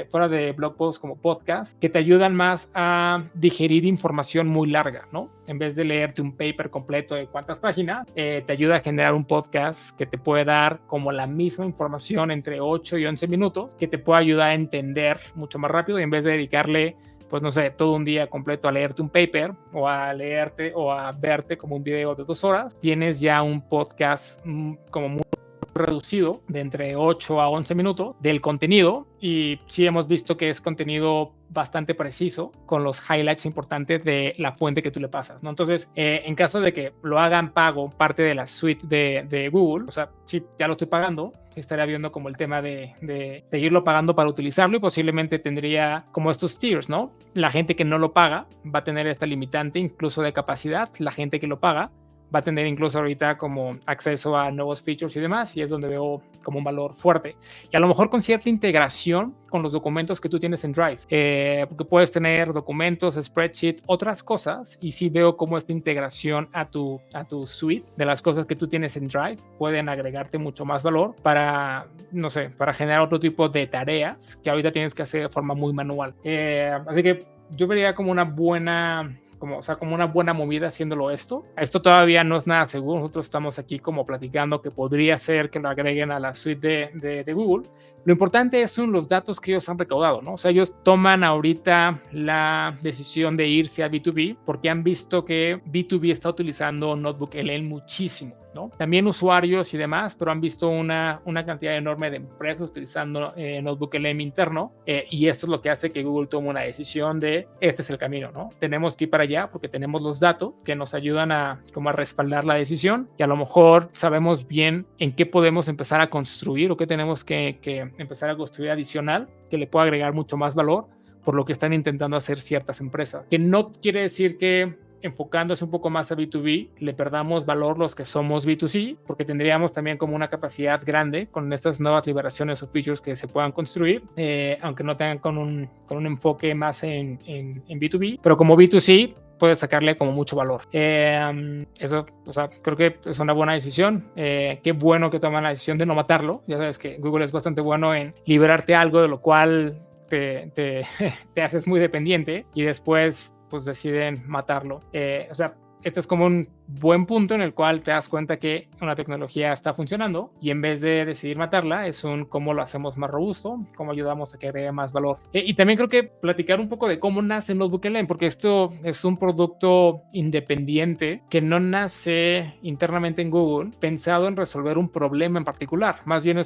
fuera de blog posts como podcast, que te ayudan más a digerir información muy larga, ¿no? En vez de leerte un paper completo de cuántas páginas, te ayuda a generar un podcast que te puede dar como la misma información entre 8 y 11 minutos, que te puede ayudar a entender mucho más rápido, y en vez de dedicarle, pues no sé, todo un día completo a leerte un paper o a leerte o a verte como un video de 2 horas, tienes ya un podcast como muy reducido de entre 8 a 11 minutos del contenido, y sí hemos visto que es contenido bastante preciso con los highlights importantes de la fuente que tú le pasas, ¿no? Entonces, en caso de que lo hagan pago parte de la suite de Google, o sea, si ya lo estoy pagando, estaría viendo como el tema de seguirlo pagando para utilizarlo, y posiblemente tendría como estos tiers, ¿no? La gente que no lo paga va a tener esta limitante incluso de capacidad, la gente que lo paga va a tener incluso ahorita como acceso a nuevos features y demás, y es donde veo como un valor fuerte. Y a lo mejor con cierta integración con los documentos que tú tienes en Drive, porque puedes tener documentos, spreadsheet, otras cosas, y sí veo como esta integración a tu suite de las cosas que tú tienes en Drive pueden agregarte mucho más valor para, no sé, para generar otro tipo de tareas que ahorita tienes que hacer de forma muy manual. Así que yo vería como una buena movida haciéndolo esto. Esto todavía no es nada seguro. Nosotros estamos aquí como platicando que podría ser que lo agreguen a la suite de Google. Lo importante son los datos que ellos han recaudado, ¿no? O sea, ellos toman ahorita la decisión de irse a B2B porque han visto que B2B está utilizando NotebookLM muchísimo, ¿no? También usuarios y demás, pero han visto una cantidad enorme de empresas utilizando NotebookLM interno, y esto es lo que hace que Google tome una decisión de este es el camino, ¿no? Tenemos que ir para allá porque tenemos los datos que nos ayudan a respaldar la decisión, y a lo mejor sabemos bien en qué podemos empezar a construir o qué tenemos que empezar a construir adicional que le pueda agregar mucho más valor por lo que están intentando hacer ciertas empresas. Que no quiere decir que enfocándose un poco más a B2B le perdamos valor los que somos B2C, porque tendríamos también como una capacidad grande con estas nuevas liberaciones o features que se puedan construir, aunque no tengan con un enfoque más en B2B, pero como B2C puedes sacarle como mucho valor. Eso, o sea, creo que es una buena decisión. Qué bueno que toman la decisión de no matarlo. Ya sabes que Google es bastante bueno en liberarte algo de lo cual te haces muy dependiente, y después pues deciden matarlo. O sea, este es como un buen punto en el cual te das cuenta que una tecnología está funcionando, y en vez de decidir matarla, es un cómo lo hacemos más robusto, cómo ayudamos a que agregue más valor. Y también creo que platicar un poco de cómo nace NotebookLM, porque esto es un producto independiente que no nace internamente en Google pensado en resolver un problema en particular. Más bien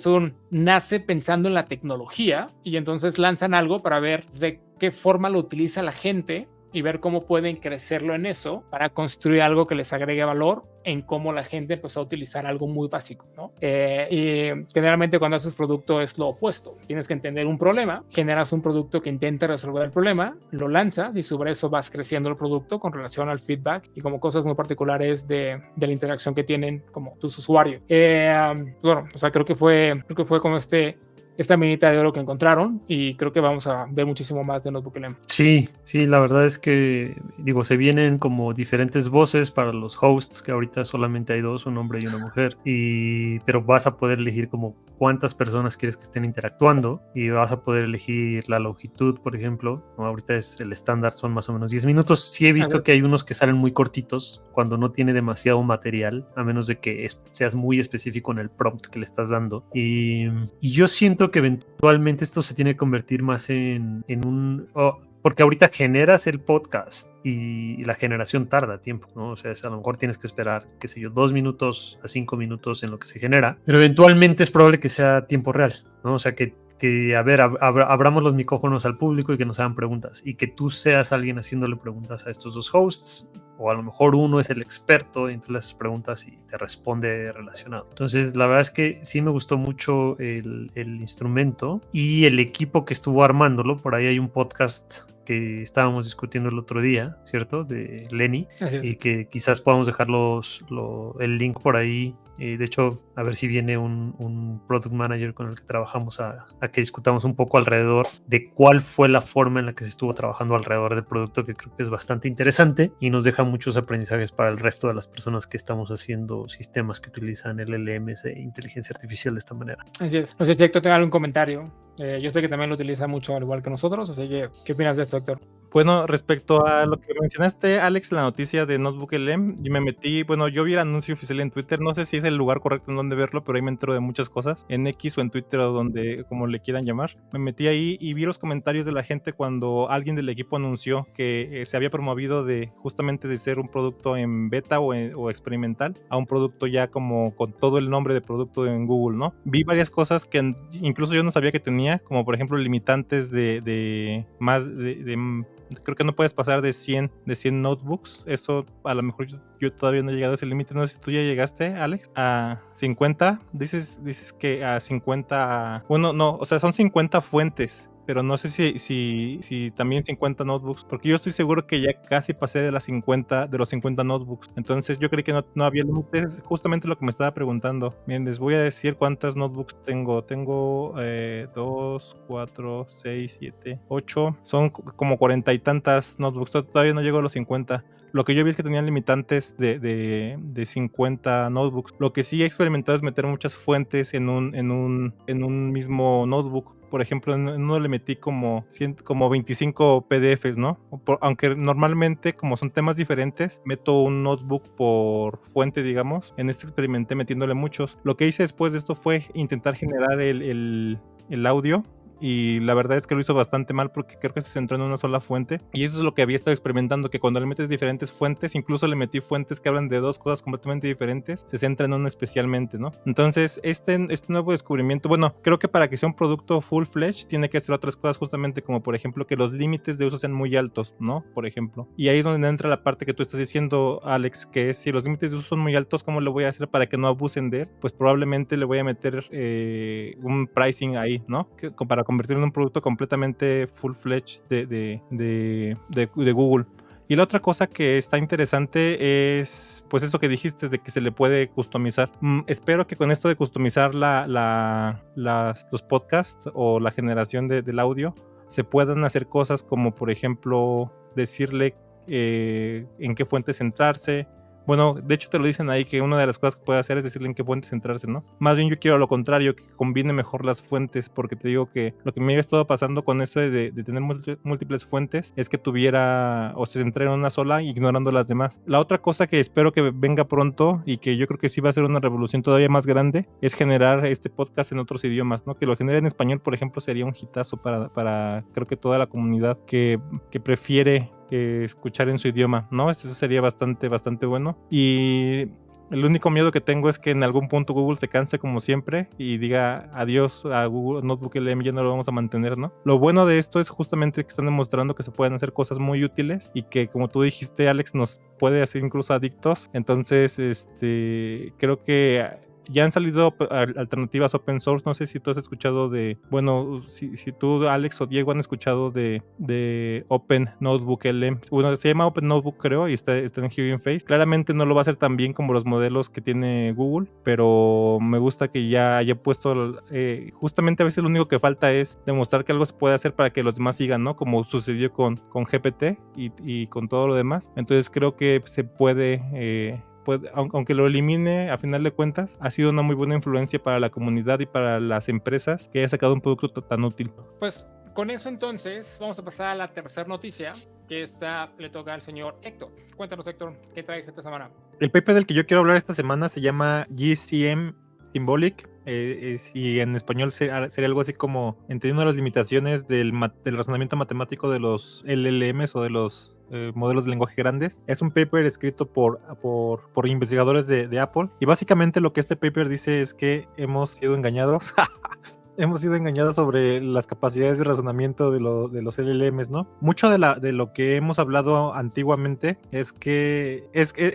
nace pensando en la tecnología, y entonces lanzan algo para ver de qué forma lo utiliza la gente y ver cómo pueden crecerlo en eso para construir algo que les agregue valor en cómo la gente empezó a utilizar algo muy básico, ¿no? Y generalmente cuando haces producto es lo opuesto. Tienes que entender un problema, generas un producto que intenta resolver el problema, lo lanzas y sobre eso vas creciendo el producto con relación al feedback y como cosas muy particulares de la interacción que tienen como tus usuarios. Bueno, o sea, creo que fue como esta minita de oro que encontraron, y creo que vamos a ver muchísimo más de Notebook LM. Sí, la verdad es que, digo, se vienen como diferentes voces para los hosts, que ahorita solamente hay dos, un hombre y una mujer, pero vas a poder elegir como cuántas personas quieres que estén interactuando y vas a poder elegir la longitud, por ejemplo, ¿no? Ahorita el estándar son más o menos 10 minutos. Sí he visto que hay unos que salen muy cortitos cuando no tiene demasiado material, a menos de que seas muy específico en el prompt que le estás dando. Y yo siento que eventualmente esto se tiene que convertir más en un... porque ahorita generas el podcast y la generación tarda tiempo, ¿no? O sea, a lo mejor tienes que esperar, qué sé yo, 2 minutos a 5 minutos en lo que se genera, pero eventualmente es probable que sea tiempo real, ¿no? O sea, que a ver, abramos los micrófonos al público y que nos hagan preguntas, y que tú seas alguien haciéndole preguntas a estos dos hosts, o a lo mejor uno es el experto y entonces le haces preguntas y te responde relacionado. Entonces, la verdad es que sí me gustó mucho el instrumento y el equipo que estuvo armándolo. Por ahí hay un podcast que estábamos discutiendo el otro día, ¿cierto? De Lenny, y que quizás podamos dejar el link por ahí. De hecho, a ver si viene un product manager con el que trabajamos a que discutamos un poco alrededor de cuál fue la forma en la que se estuvo trabajando alrededor del producto, que creo que es bastante interesante y nos deja muchos aprendizajes para el resto de las personas que estamos haciendo sistemas que utilizan LLMs e inteligencia artificial de esta manera. Así es. No sé si Héctor tiene algún comentario. Yo sé que también lo utiliza mucho al igual que nosotros, así que ¿qué opinas de esto, Héctor? Bueno, respecto a lo que mencionaste, Alex, la noticia de Notebook LM, yo me metí, bueno, yo vi el anuncio oficial en Twitter, no sé si es el lugar correcto en donde verlo, pero ahí me entero de muchas cosas, en X o en Twitter o donde, como le quieran llamar. Me metí ahí y vi los comentarios de la gente cuando alguien del equipo anunció que se había promovido justamente de ser un producto en beta o experimental a un producto ya como con todo el nombre de producto en Google, ¿no? Vi varias cosas que incluso yo no sabía que tenía, como por ejemplo limitantes creo que no puedes pasar de 100 notebooks. Eso a lo mejor yo todavía no he llegado a ese límite. No sé si tú ya llegaste, Alex, a 50. Dices que a 50... Bueno, no, o sea, son 50 fuentes. Pero no sé si también 50 notebooks, porque yo estoy seguro que ya casi pasé de los 50 notebooks. Entonces yo creí que no había límites, justamente lo que me estaba preguntando. Bien, les voy a decir cuántas notebooks tengo. Tengo 2, 4, 6, 7, 8. Son como 40 y tantas notebooks. Todavía no llego a los 50. Lo que yo vi es que tenían limitantes de 50 notebooks. Lo que sí he experimentado es meter muchas fuentes en un mismo notebook. Por ejemplo, en uno le metí como 25 PDFs, ¿no? Aunque normalmente, como son temas diferentes, meto un notebook por fuente, digamos. En este experimenté metiéndole muchos. Lo que hice después de esto fue intentar generar el audio. Y la verdad es que lo hizo bastante mal porque creo que se centró en una sola fuente, y eso es lo que había estado experimentando, que cuando le metes diferentes fuentes, incluso le metí fuentes que hablan de dos cosas completamente diferentes, se centra en una especialmente, ¿no? Entonces este nuevo descubrimiento, bueno, creo que para que sea un producto full-fledged tiene que hacer otras cosas, justamente como por ejemplo que los límites de uso sean muy altos, ¿no? Por ejemplo, y ahí es donde entra la parte que tú estás diciendo, Alex, que es si los límites de uso son muy altos, ¿cómo lo voy a hacer para que no abusen de él? Pues probablemente le voy a meter un pricing ahí, ¿no? Para convertirlo en un producto completamente full-fledged de Google. Y la otra cosa que está interesante es, pues, esto que dijiste de que se le puede customizar. Espero que con esto de customizar los podcasts o la generación del audio se puedan hacer cosas como, por ejemplo, decirle en qué fuente centrarse. Bueno, de hecho te lo dicen ahí que una de las cosas que puede hacer es decirle en qué fuente centrarse, ¿no? Más bien yo quiero lo contrario, que combine mejor las fuentes, porque te digo que lo que me había estado pasando con eso de tener múltiples fuentes es que tuviera o se centrara en una sola ignorando las demás. La otra cosa que espero que venga pronto y que yo creo que sí va a ser una revolución todavía más grande es generar este podcast en otros idiomas, ¿no? Que lo genere en español, por ejemplo, sería un hitazo para creo que toda la comunidad que prefiere escuchar en su idioma, ¿no? Eso sería bastante bueno. Y el único miedo que tengo es que en algún punto Google se canse como siempre y diga adiós a Google Notebook LM, ya no lo vamos a mantener, ¿no? Lo bueno de esto es justamente que están demostrando que se pueden hacer cosas muy útiles y que, como tú dijiste, Alex, nos puede hacer incluso adictos. Entonces, creo que ya han salido alternativas open source. No sé si tú has escuchado bueno, si tú, Alex o Diego, han escuchado de Open Notebook LM. Bueno, se llama Open Notebook, creo, y está en Hugging Face. Claramente no lo va a hacer tan bien como los modelos que tiene Google, pero me gusta que ya haya puesto, justamente a veces lo único que falta es demostrar que algo se puede hacer para que los demás sigan, ¿no? Como sucedió con GPT y con todo lo demás. Entonces creo que se puede, aunque lo elimine, a final de cuentas, ha sido una muy buena influencia para la comunidad y para las empresas que haya sacado un producto tan útil. Pues con eso entonces vamos a pasar a la tercera noticia, que esta le toca al señor Héctor. Cuéntanos, Héctor, ¿qué traes esta semana? El paper del que yo quiero hablar esta semana se llama GCM Symbolic, y en español sería algo así como entendiendo las limitaciones del razonamiento matemático de los LLMs o de los modelos de lenguaje grandes. Es un paper escrito por investigadores de Apple, y básicamente lo que este paper dice es que hemos sido engañados hemos sido engañados sobre las capacidades de razonamiento de los LLMs, ¿no? Mucho de lo que hemos hablado antiguamente es que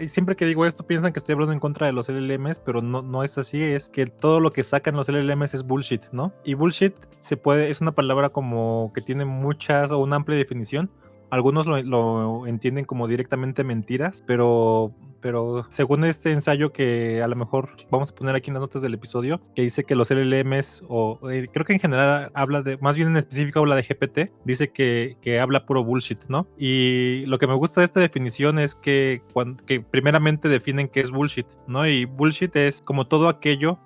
siempre que digo esto piensan que estoy hablando en contra de los LLMs, pero no es así. Es que todo lo que sacan los LLMs es bullshit, ¿no? Y bullshit es una palabra como que tiene muchas o una amplia definición. Algunos lo entienden como directamente mentiras, pero según este ensayo que a lo mejor vamos a poner aquí en las notas del episodio, que dice que los LLMs, creo que en general más bien en específico habla de GPT, dice que habla puro bullshit, ¿no? Y lo que me gusta de esta definición es que primeramente definen qué es bullshit, ¿no? Y bullshit es como todo aquello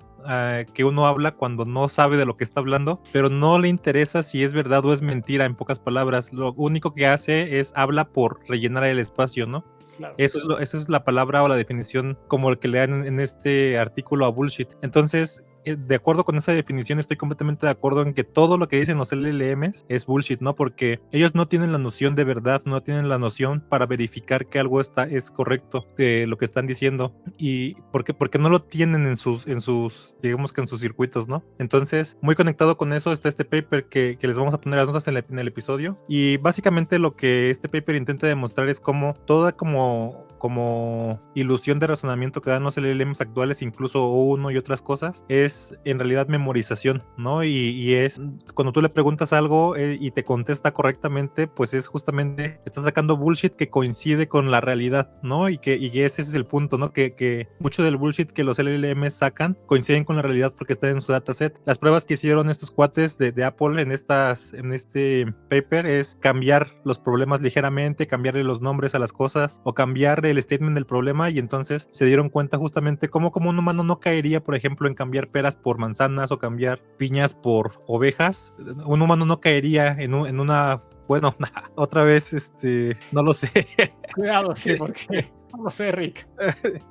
que uno habla cuando no sabe de lo que está hablando, pero no le interesa si es verdad o es mentira. En pocas palabras, lo único que hace es habla por rellenar el espacio, ¿no? Claro. Eso es la palabra o la definición como el que le dan en este artículo a bullshit. Entonces, de acuerdo con esa definición, estoy completamente de acuerdo en que todo lo que dicen los LLMs es bullshit, ¿no? Porque ellos no tienen la noción de verdad, no tienen la noción para verificar que algo es correcto de lo que están diciendo. Y porque no lo tienen en sus, digamos que en sus circuitos, ¿no? Entonces, muy conectado con eso está este paper que les vamos a poner las notas en el episodio. Y básicamente lo que este paper intenta demostrar es cómo toda como ilusión de razonamiento que dan los LLMs actuales, incluso O1 y otras cosas, es en realidad memorización, ¿no? Y es cuando tú le preguntas algo y te contesta correctamente, pues es justamente, está sacando bullshit que coincide con la realidad, ¿no? Y ese es el punto, ¿no? Que mucho del bullshit que los LLMs sacan coinciden con la realidad porque está en su dataset. Las pruebas que hicieron estos cuates de Apple en este paper es cambiar los problemas ligeramente, cambiarle los nombres a las cosas o cambiar el statement del problema, y entonces se dieron cuenta justamente cómo como un humano no caería, por ejemplo, en cambiar peras por manzanas o cambiar piñas por ovejas. Un humano no caería en una... Bueno, otra vez, no lo sé. Cuidado, sí, porque... No sé, Rick.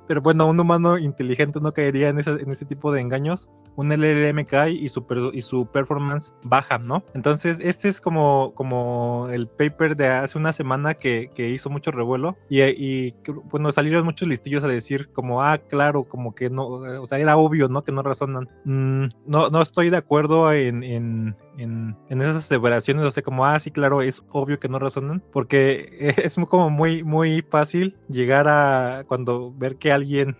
Pero bueno, un humano inteligente no caería en ese tipo de engaños. Un LLM cae y su performance baja, ¿no? Entonces, este es como el paper de hace una semana que hizo mucho revuelo. Y bueno, salieron muchos listillos a decir como, claro, como que no, o sea, era obvio, ¿no? Que no razonan. No estoy de acuerdo en esas aseveraciones, o sea, como, sí, claro, es obvio que no razonan, porque es como muy, muy fácil llegar a ver que alguien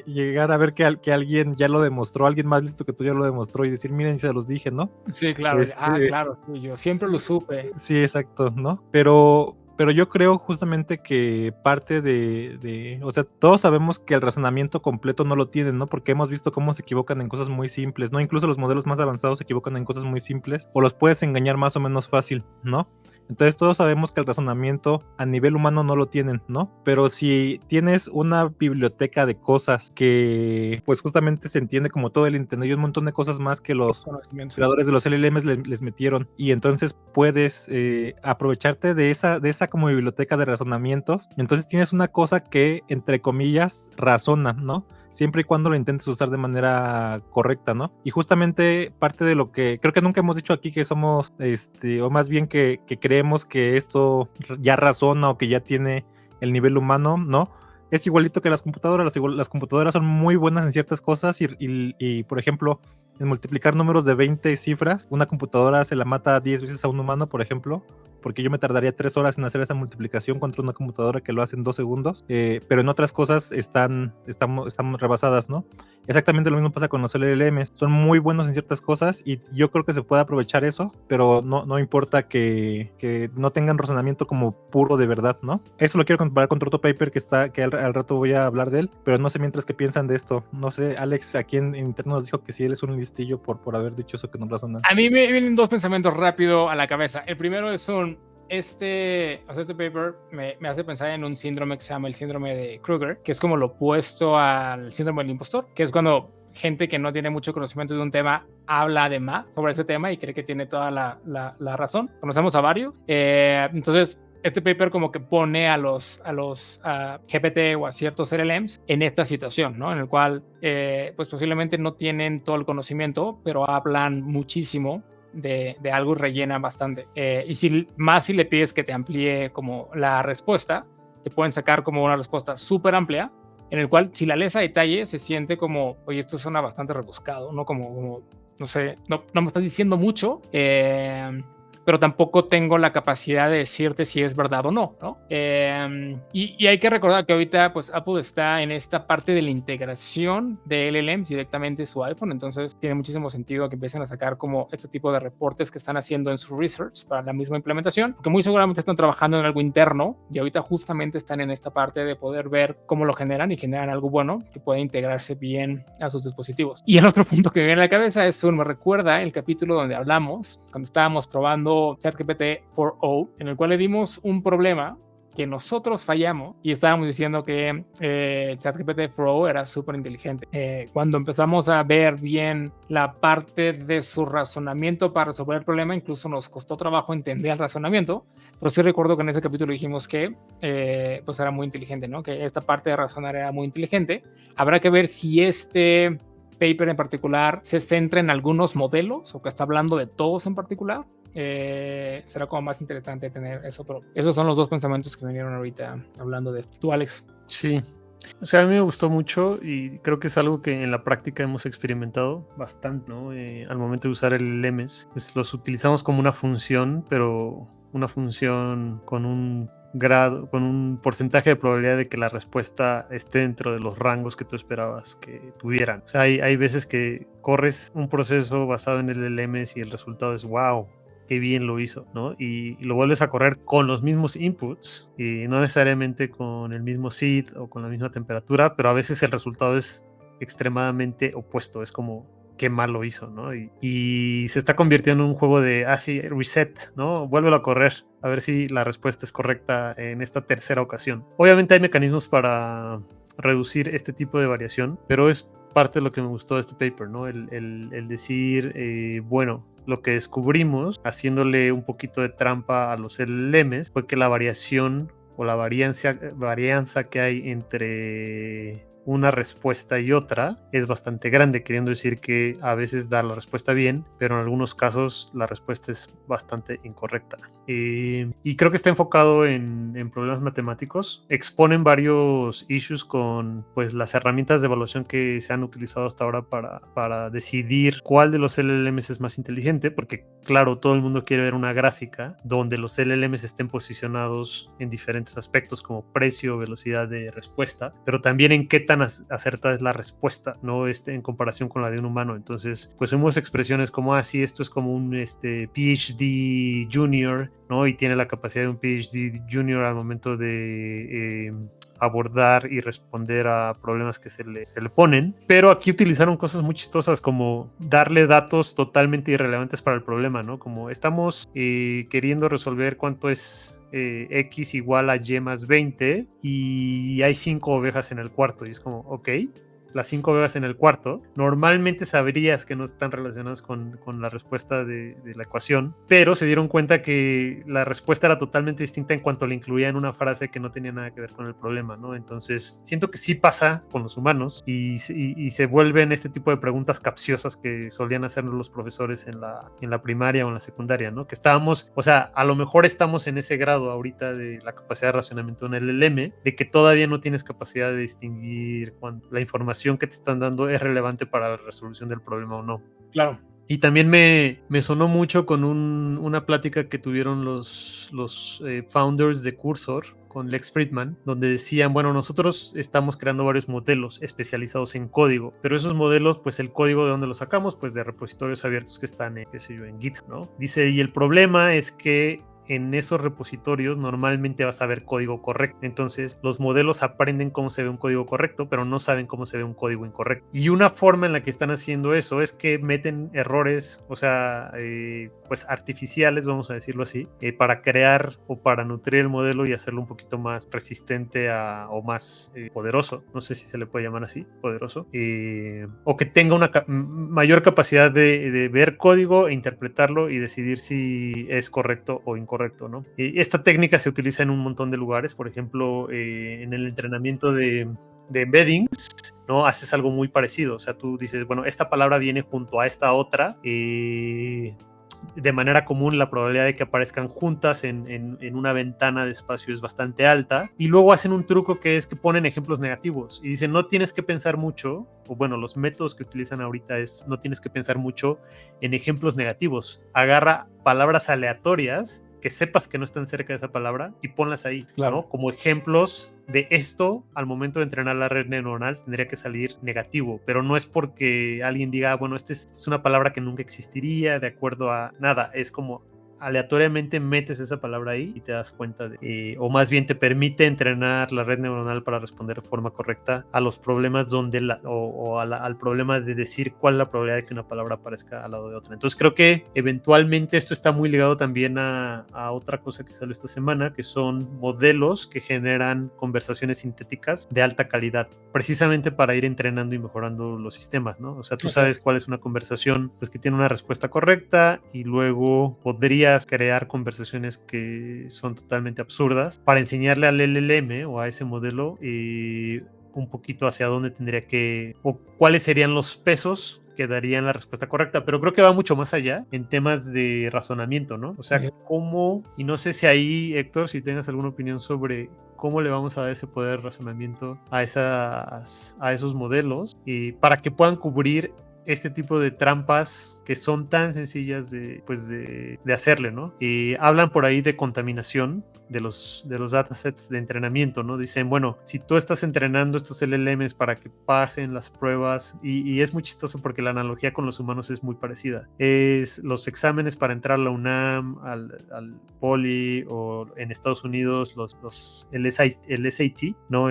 llegar a ver que alguien ya lo demostró, alguien más listo que tú ya lo demostró, y decir, miren, se los dije, ¿no? Sí, claro, claro, yo siempre lo supe. Sí, exacto, ¿no? Pero yo creo justamente que parte o sea, todos sabemos que el razonamiento completo no lo tienen, ¿no? Porque hemos visto cómo se equivocan en cosas muy simples, ¿no? Incluso los modelos más avanzados se equivocan en cosas muy simples, o los puedes engañar más o menos fácil, ¿no? Entonces todos sabemos que el razonamiento a nivel humano no lo tienen, ¿no? Pero si tienes una biblioteca de cosas que pues justamente se entiende como todo el internet y un montón de cosas más que los creadores de los LLMs les metieron, y entonces puedes aprovecharte de esa como biblioteca de razonamientos, entonces tienes una cosa que entre comillas razona, ¿no? Siempre y cuando lo intentes usar de manera correcta, ¿no? Y justamente parte de lo que creo que nunca hemos dicho aquí, que somos, o más bien que creemos que esto ya razona o que ya tiene el nivel humano, ¿no? Es igualito que las computadoras. Las computadoras son muy buenas en ciertas cosas y por ejemplo, en multiplicar números de 20 cifras, una computadora se la mata 10 veces a un humano, por ejemplo, porque yo me tardaría 3 horas en hacer esa multiplicación contra una computadora que lo hace en 2 segundos, pero en otras cosas están rebasadas, ¿no? Exactamente lo mismo pasa con los LLMs, son muy buenos en ciertas cosas y yo creo que se puede aprovechar eso, pero no importa que no tengan razonamiento como puro de verdad, ¿no? Eso lo quiero comparar con otro paper que al rato voy a hablar de él, pero no sé mientras qué piensan de esto. No sé, Alex aquí en interno nos dijo que sí, él es un listillo por haber dicho eso que no razona. A mí me vienen dos pensamientos rápido a la cabeza. El primero es este paper me hace pensar en un síndrome que se llama el síndrome de Kruger, que es como lo opuesto al síndrome del impostor, que es cuando gente que no tiene mucho conocimiento de un tema habla de más sobre ese tema y cree que tiene toda la razón. Conocemos a varios. Entonces, este paper como que pone a los GPT o a ciertos LLMs en esta situación, ¿no? En el cual, pues posiblemente no tienen todo el conocimiento, pero hablan muchísimo de algo y rellenan bastante. Y si le pides que te amplíe como la respuesta, te pueden sacar como una respuesta súper amplia, en el cual si la lees a detalle se siente como, oye, esto suena bastante rebuscado, ¿no? Como no sé, no me estás diciendo mucho, pero tampoco tengo la capacidad de decirte si es verdad o no, ¿no? Y hay que recordar que ahorita pues Apple está en esta parte de la integración de LLMs directamente en su iPhone, entonces tiene muchísimo sentido que empiecen a sacar como este tipo de reportes que están haciendo en su research para la misma implementación, porque muy seguramente están trabajando en algo interno y ahorita justamente están en esta parte de poder ver cómo lo generan y generan algo bueno que puede integrarse bien a sus dispositivos. Y el otro punto que me viene a la cabeza es, me recuerda el capítulo donde hablamos, cuando estábamos probando ChatGPT 4o, en el cual le dimos un problema que nosotros fallamos y estábamos diciendo que ChatGPT 4o era súper inteligente. Cuando empezamos a ver bien la parte de su razonamiento para resolver el problema, incluso nos costó trabajo entender el razonamiento, pero sí recuerdo que en ese capítulo dijimos que pues era muy inteligente, ¿no? Que esta parte de razonar era muy inteligente. Habrá que ver si este paper en particular se centra en algunos modelos o que está hablando de todos en particular. Será como más interesante tener eso, pero esos son los dos pensamientos que vinieron ahorita hablando de esto. ¿Tú, Alex? Sí, o sea, a mí me gustó mucho y creo que es algo que en la práctica hemos experimentado bastante, ¿no? Al momento de usar el LMS, pues los utilizamos como una función, pero una función con un grado, con un porcentaje de probabilidad de que la respuesta esté dentro de los rangos que tú esperabas que tuvieran. O sea, hay veces que corres un proceso basado en el LMS y el resultado es wow, qué bien lo hizo, ¿no? Y lo vuelves a correr con los mismos inputs y no necesariamente con el mismo seed o con la misma temperatura, pero a veces el resultado es extremadamente opuesto, es como qué mal lo hizo, ¿no? Y se está convirtiendo en un juego de, sí, reset, ¿no? Vuélvelo a correr, a ver si la respuesta es correcta en esta tercera ocasión. Obviamente hay mecanismos para reducir este tipo de variación, pero es parte de lo que me gustó de este paper, ¿no? El decir, bueno, lo que descubrimos, haciéndole un poquito de trampa a los LLMs, fue que la variación o la varianza que hay entre una respuesta y otra es bastante grande, queriendo decir que a veces da la respuesta bien, pero en algunos casos la respuesta es bastante incorrecta. Y creo que está enfocado en problemas matemáticos. Exponen varios issues con pues, las herramientas de evaluación que se han utilizado hasta ahora para decidir cuál de los LLMs es más inteligente, porque claro, todo el mundo quiere ver una gráfica donde los LLMs estén posicionados en diferentes aspectos como precio, velocidad de respuesta, pero también en qué tan acertada es la respuesta, ¿no? En comparación con la de un humano. Entonces, pues vemos expresiones como, sí, esto es como un PhD junior, ¿no? Y tiene la capacidad de un PhD junior al momento de abordar y responder a problemas que se le ponen, pero aquí utilizaron cosas muy chistosas como darle datos totalmente irrelevantes para el problema, ¿no? Como estamos queriendo resolver cuánto es X igual a Y más 20 y hay 5 ovejas en el cuarto y es como, ok, las 5 ovejas en el cuarto, normalmente sabrías que no están relacionadas con la respuesta de la ecuación, pero se dieron cuenta que la respuesta era totalmente distinta en cuanto la incluía en una frase que no tenía nada que ver con el problema, ¿no? Entonces, siento que sí pasa con los humanos y se vuelven este tipo de preguntas capciosas que solían hacernos los profesores en la primaria o en la secundaria, ¿no? Que estábamos, o sea, a lo mejor estamos en ese grado ahorita de la capacidad de racionamiento en el LLM, de que todavía no tienes capacidad de distinguir cuando la información que te están dando es relevante para la resolución del problema o no. Claro. Y también me sonó mucho con una plática que tuvieron los founders de Cursor con Lex Fridman, donde decían, bueno, nosotros estamos creando varios modelos especializados en código, pero esos modelos, pues el código de dónde lo sacamos, pues de repositorios abiertos que están, qué sé yo, en GitHub, ¿no? Dice, y el problema es que en esos repositorios normalmente vas a ver código correcto. Entonces, los modelos aprenden cómo se ve un código correcto, pero no saben cómo se ve un código incorrecto. Y una forma en la que están haciendo eso es que meten errores, o sea, pues artificiales, vamos a decirlo así, para crear o para nutrir el modelo y hacerlo un poquito más resistente o más poderoso. No sé si se le puede llamar así, poderoso. O que tenga una mayor capacidad de ver código e interpretarlo y decidir si es correcto o incorrecto, ¿no? Esta técnica se utiliza en un montón de lugares, por ejemplo, en el entrenamiento de embeddings, ¿no? Haces algo muy parecido, o sea, tú dices, bueno, esta palabra viene junto a esta otra, de manera común la probabilidad de que aparezcan juntas en una ventana de espacio es bastante alta, y luego hacen un truco que es que ponen ejemplos negativos y dicen no tienes que pensar mucho, o bueno, los métodos que utilizan ahorita es no tienes que pensar mucho en ejemplos negativos, agarra palabras aleatorias que sepas que no están cerca de esa palabra y ponlas ahí, claro, ¿no? Como ejemplos de esto, al momento de entrenar la red neuronal tendría que salir negativo, pero no es porque alguien diga, bueno, esta es una palabra que nunca existiría de acuerdo a nada, es como aleatoriamente metes esa palabra ahí y te das cuenta o más bien te permite entrenar la red neuronal para responder de forma correcta a los problemas donde al problema de decir cuál es la probabilidad de que una palabra aparezca al lado de otra. Entonces creo que eventualmente esto está muy ligado también a otra cosa que salió esta semana, que son modelos que generan conversaciones sintéticas de alta calidad, precisamente para ir entrenando y mejorando los sistemas, ¿no? O sea, tú sabes cuál es una conversación pues que tiene una respuesta correcta y luego podría crear conversaciones que son totalmente absurdas para enseñarle al LLM o a ese modelo un poquito hacia dónde tendría que, o cuáles serían los pesos que darían la respuesta correcta, pero creo que va mucho más allá en temas de razonamiento, ¿no? O sea, cómo, y no sé si ahí, Héctor, si tengas alguna opinión sobre cómo le vamos a dar ese poder de razonamiento a esos modelos para que puedan cubrir este tipo de trampas que son tan sencillas de hacerle, ¿no? Hablan por ahí de contaminación de los datasets de entrenamiento, ¿no? Dicen, bueno, si tú estás entrenando estos LLMs para que pasen las pruebas, y es muy chistoso porque la analogía con los humanos es muy parecida, es los exámenes para entrar a la UNAM, al Poli, o en Estados Unidos el SAT, ¿no?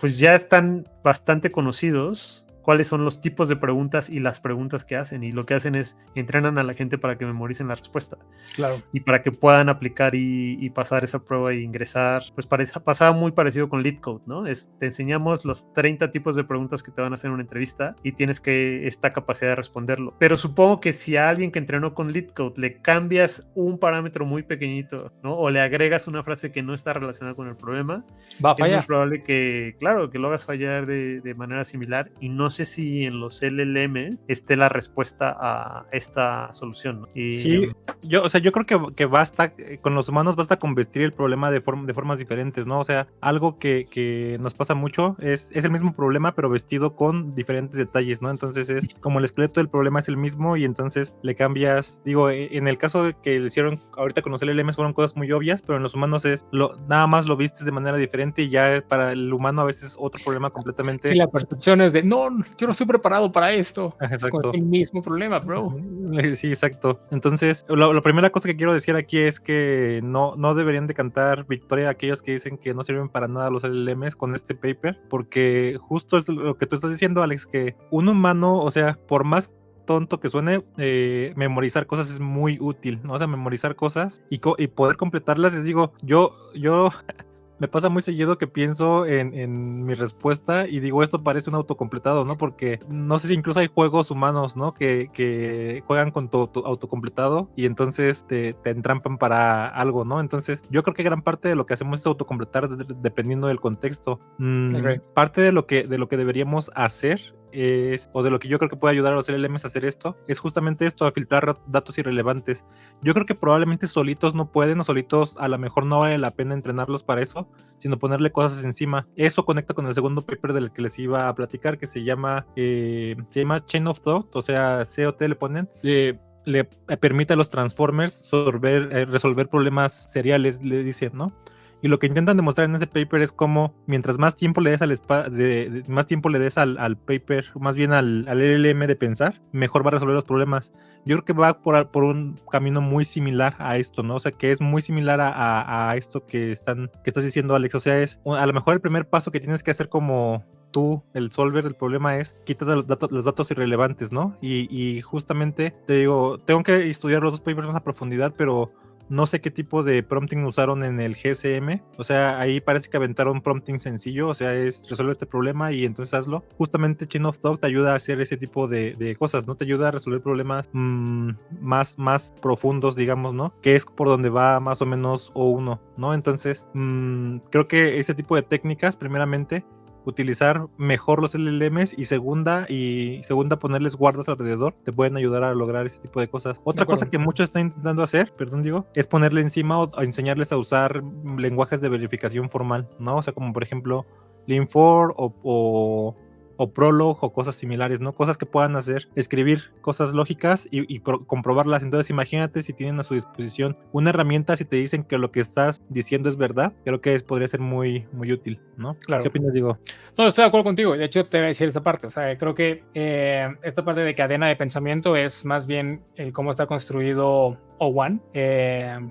Pues ya están bastante conocidos cuáles son los tipos de preguntas y las preguntas que hacen, y lo que hacen es entrenan a la gente para que memoricen la respuesta, claro, y para que puedan aplicar y pasar esa prueba y ingresar. Pues pasaba muy parecido con LeetCode, ¿no? Te enseñamos los 30 tipos de preguntas que te van a hacer en una entrevista y tienes esta capacidad de responderlo, pero supongo que si a alguien que entrenó con LeetCode le cambias un parámetro muy pequeñito, ¿no? O le agregas una frase que no está relacionada con el problema, va a fallar. Es muy probable que lo hagas fallar de manera similar, y no sé si en los LLM esté la respuesta a esta solución, ¿no? Sí, yo creo que basta, con los humanos basta con vestir el problema de formas diferentes, ¿no? O sea, algo que nos pasa mucho es el mismo problema, pero vestido con diferentes detalles, ¿no? Entonces es como el esqueleto del problema es el mismo y entonces le cambias, digo, en el caso de que lo hicieron ahorita con los LLMs fueron cosas muy obvias, pero en los humanos nada más lo vistes de manera diferente, y ya para el humano a veces otro problema completamente. Sí, la percepción es de, no, yo no estoy preparado para esto. Exacto. Es el mismo problema, bro. Sí, exacto. Entonces, la primera cosa que quiero decir aquí es que no deberían de cantar victoria a aquellos que dicen que no sirven para nada los LLMs con este paper, porque justo es lo que tú estás diciendo, Alex, que un humano, o sea, por más tonto que suene, memorizar cosas es muy útil, ¿no? O sea, memorizar cosas y poder completarlas. Les digo, yo me pasa muy seguido que pienso en mi respuesta y digo, esto parece un autocompletado, ¿no? Porque no sé si incluso hay juegos humanos, ¿no? Que juegan con tu autocompletado y entonces te entrampan para algo, ¿no? Entonces yo creo que gran parte de lo que hacemos es autocompletar dependiendo del contexto. Parte de lo que deberíamos hacer o de lo que yo creo que puede ayudar a los LLMs a hacer esto, es justamente esto, a filtrar datos irrelevantes. Yo creo que probablemente solitos no pueden, o solitos a lo mejor no vale la pena entrenarlos para eso, sino ponerle cosas encima. Eso conecta con el segundo paper del que les iba a platicar, que se llama Chain of Thought, o sea, COT le ponen, le permite a los transformers resolver problemas seriales, le dicen, ¿no? Y lo que intentan demostrar en ese paper es cómo mientras más tiempo le des más tiempo le des al paper, más bien al LLM de pensar, mejor va a resolver los problemas. Yo creo que va por un camino muy similar a esto, ¿no? O sea, que es muy similar a esto que estás diciendo, Alex. O sea, es a lo mejor el primer paso que tienes que hacer como tú, el solver del problema, es quitar los datos irrelevantes, ¿no? Y justamente te digo, tengo que estudiar los dos papers más a profundidad, pero no sé qué tipo de prompting usaron en el GSM. O sea, ahí parece que aventaron prompting sencillo. O sea, es resuelve este problema y entonces hazlo. Justamente Chain of Thought te ayuda a hacer ese tipo de cosas, ¿no? Te ayuda a resolver problemas más profundos, digamos, ¿no? Que es por donde va más o menos O1, ¿no? Entonces, creo que ese tipo de técnicas, primeramente, utilizar mejor los LLMs y segunda ponerles guardas alrededor, te pueden ayudar a lograr ese tipo de cosas. Otra cosa que muchos están intentando hacer, es ponerle encima o enseñarles a usar lenguajes de verificación formal, ¿no? O sea, como por ejemplo Lean4 o Prolog o cosas similares, ¿no? Cosas que puedan hacer, escribir cosas lógicas y comprobarlas. Entonces imagínate si tienen a su disposición una herramienta, si te dicen que lo que estás diciendo es verdad, creo que podría ser muy, muy útil, ¿no? Claro. ¿Qué opinas, Diego? No, estoy de acuerdo contigo. De hecho, te voy a decir esa parte. O sea, creo que esta parte de cadena de pensamiento es más bien el cómo está construido O1,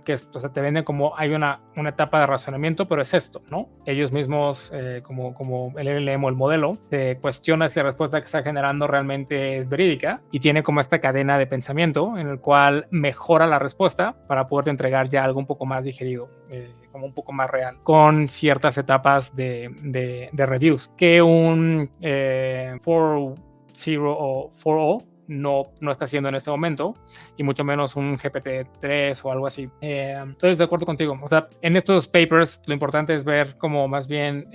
que es, o sea, te venden como hay una etapa de razonamiento, pero es esto, ¿no? Ellos mismos, como el LLM o el modelo, se cuestiona si la respuesta que está generando realmente es verídica y tiene como esta cadena de pensamiento en el cual mejora la respuesta para poderte entregar ya algo un poco más digerido, como un poco más real, con ciertas etapas de reviews que un 4.0 o 4.0 no está haciendo en este momento, y mucho menos un GPT-3 o algo así. Entonces, de acuerdo contigo. O sea, en estos papers lo importante es ver como más bien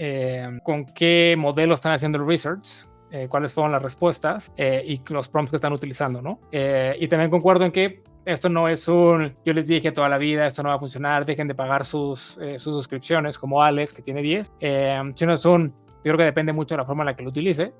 con qué modelo están haciendo el research, cuáles fueron las respuestas y los prompts que están utilizando, ¿no? Y también concuerdo en que esto no es yo les dije toda la vida, esto no va a funcionar, dejen de pagar sus suscripciones, como Alex, que tiene 10, sino es yo creo que depende mucho de la forma en la que lo utilice,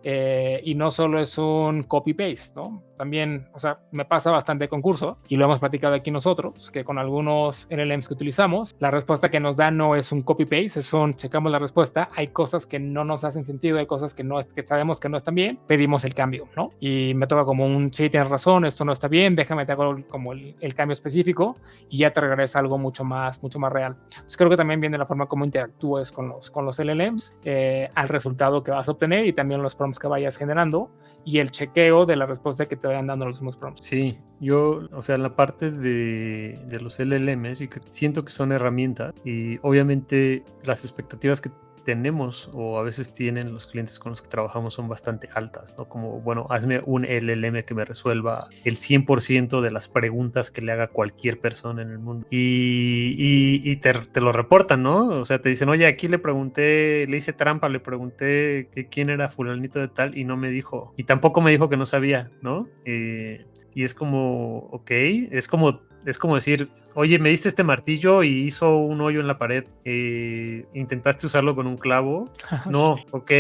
y no solo es un copy-paste, ¿no? También, o sea, me pasa bastante con curso, y lo hemos platicado aquí nosotros, que con algunos LLMs que utilizamos, la respuesta que nos dan no es un copy-paste, checamos la respuesta, hay cosas que no nos hacen sentido, hay cosas que sabemos que no están bien, pedimos el cambio, ¿no? Y me toca como sí, tienes razón, esto no está bien, déjame te hago como el cambio específico, y ya te regresa algo mucho más real. Entonces creo que también viene la forma como interactúes con los LLMs, al resultado que vas a obtener y también los prompts que vayas generando y el chequeo de la respuesta que te vayan dando los mismos prompts. Sí, yo, o sea, en la parte de los LLMs, y que siento que son herramientas, y obviamente las expectativas que tenemos o a veces tienen los clientes con los que trabajamos son bastante altas, ¿no? Como, bueno, hazme un LLM que me resuelva el 100% de las preguntas que le haga cualquier persona en el mundo. Y te lo reportan, ¿no? O sea, te dicen, oye, aquí le hice trampa, le pregunté que quién era fulanito de tal y no me dijo. Y tampoco me dijo que no sabía, ¿no? Y es como, ok, es como decir, oye, me diste este martillo y hizo un hoyo en la pared. ¿Intentaste usarlo con un clavo? No, ok.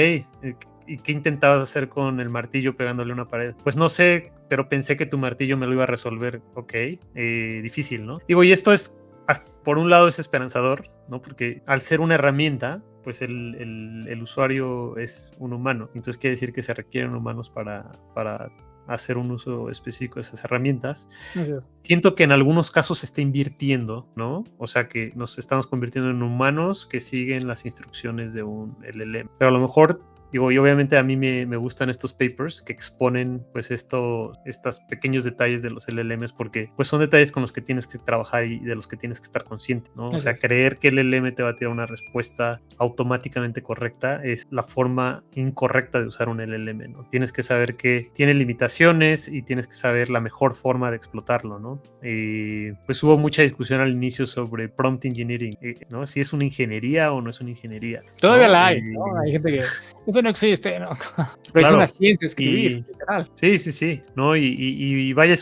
¿Y qué intentabas hacer con el martillo pegándole a una pared? Pues no sé, pero pensé que tu martillo me lo iba a resolver. Ok, difícil, ¿no? Digo, y esto es, por un lado es esperanzador, ¿no? Porque al ser una herramienta, pues el usuario es un humano. Entonces quiere decir que se requieren humanos para hacer un uso específico de esas herramientas. Siento que en algunos casos se está invirtiendo, ¿no? O sea que nos estamos convirtiendo en humanos que siguen las instrucciones de un LLM. Pero a lo mejor, digo, y obviamente a mí me gustan estos papers que exponen pues estos pequeños detalles de los LLMs, porque pues son detalles con los que tienes que trabajar y de los que tienes que estar consciente, ¿no? O sea, creer que el LLM te va a tirar una respuesta automáticamente correcta es la forma incorrecta de usar un LLM, ¿no? Tienes que saber que tiene limitaciones y tienes que saber la mejor forma de explotarlo, ¿no? Pues hubo mucha discusión al inicio sobre prompt engineering, ¿no? Si es una ingeniería o no es una ingeniería. Todavía ¿no? la hay, ¿no? Hay gente que no existe, ¿no? Pero es Claro, una ciencia escribir, y- literal. Sí, ¿no? Y vaya,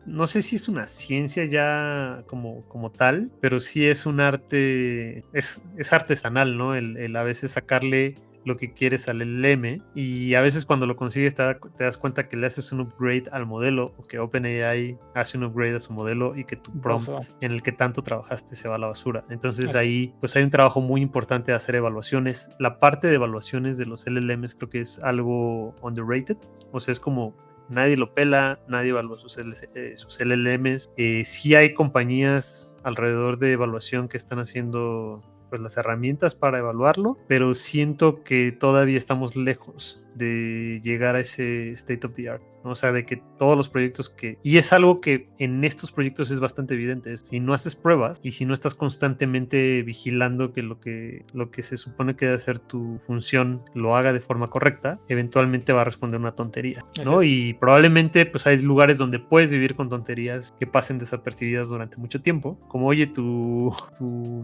no sé si es una ciencia ya como tal, pero sí es un arte, es artesanal, ¿no? El a veces sacarle lo que quieres al LLM, y a veces cuando lo consigues te das cuenta que le haces un upgrade al modelo, o que OpenAI hace un upgrade a su modelo, y que tu prompt en el que tanto trabajaste se va a la basura. Entonces ahí pues hay un trabajo muy importante de hacer evaluaciones. La parte de evaluaciones de los LLMs creo que es algo underrated, o sea, es como nadie lo pela, nadie evalúa sus LLMs. Sí hay compañías alrededor de evaluación que están haciendo pues las herramientas para evaluarlo, pero siento que todavía estamos lejos de llegar a ese state of the art, ¿no? O sea, de que todos los proyectos y es algo que en estos proyectos es bastante evidente, si no haces pruebas y si no estás constantemente vigilando que lo que se supone que debe ser tu función lo haga de forma correcta, eventualmente va a responder una tontería, ¿no? Y probablemente pues hay lugares donde puedes vivir con tonterías que pasen desapercibidas durante mucho tiempo, como oye, tu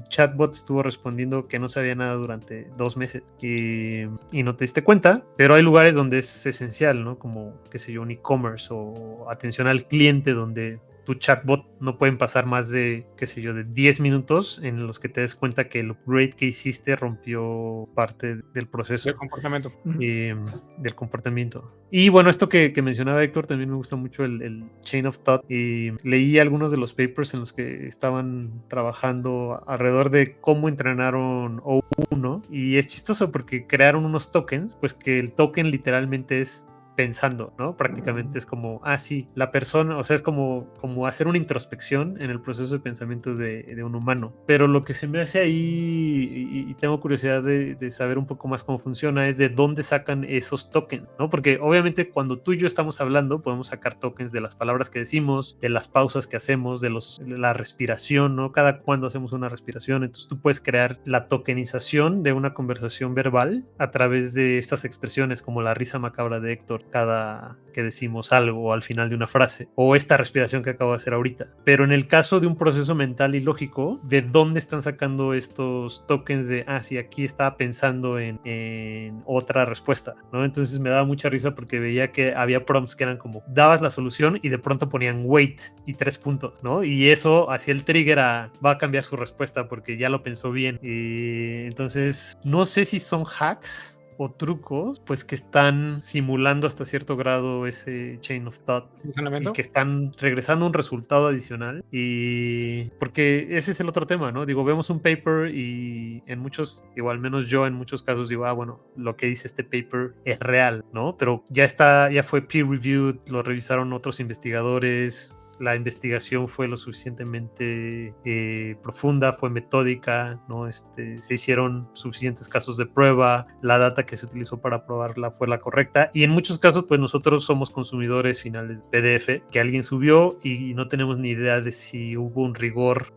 chatbot estuvo respondiendo que no sabía nada durante 2 meses y no te diste cuenta, pero hay lugares donde es esencial, ¿no? Como, qué sé yo, un e-commerce o atención al cliente, donde tu chatbot no pueden pasar más de, qué sé yo, de 10 minutos en los que te des cuenta que el upgrade que hiciste rompió parte del proceso. Del comportamiento. Del comportamiento. Y bueno, esto que mencionaba Héctor, también me gusta mucho el Chain of Thought. Leí algunos de los papers en los que estaban trabajando alrededor de cómo entrenaron O1, y es chistoso porque crearon unos tokens, pues que el token literalmente es pensando, ¿no? Prácticamente es como, sí, la persona, o sea, es como hacer una introspección en el proceso de pensamiento de un humano. Pero lo que se me hace ahí, y tengo curiosidad de saber un poco más cómo funciona, es de dónde sacan esos tokens, ¿no? Porque obviamente cuando tú y yo estamos hablando, podemos sacar tokens de las palabras que decimos, de las pausas que hacemos, de la respiración, ¿no? Cada cuando hacemos una respiración, entonces tú puedes crear la tokenización de una conversación verbal a través de estas expresiones, como la risa macabra de Héctor cada que decimos algo al final de una frase, o esta respiración que acabo de hacer ahorita. Pero en el caso de un proceso mental y lógico, ¿de dónde están sacando estos tokens de, sí, aquí estaba pensando en otra respuesta, ¿no? Entonces me daba mucha risa porque veía que había prompts que eran como, dabas la solución y de pronto ponían wait y 3 puntos, ¿no? Y eso hacía el trigger va a cambiar su respuesta porque ya lo pensó bien. Entonces, no sé si son hacks o trucos, pues que están simulando hasta cierto grado ese chain of thought y que están regresando un resultado adicional, y porque ese es el otro tema, ¿no? Digo, vemos un paper y en muchos, digo, al menos yo en muchos casos digo, bueno, lo que dice este paper es real, ¿no? Pero ya fue peer reviewed, lo revisaron otros investigadores, la investigación fue lo suficientemente profunda, fue metódica, ¿no? Se hicieron suficientes casos de prueba, la data que se utilizó para probarla fue la correcta, y en muchos casos pues nosotros somos consumidores finales de PDF que alguien subió y no tenemos ni idea de si hubo un rigor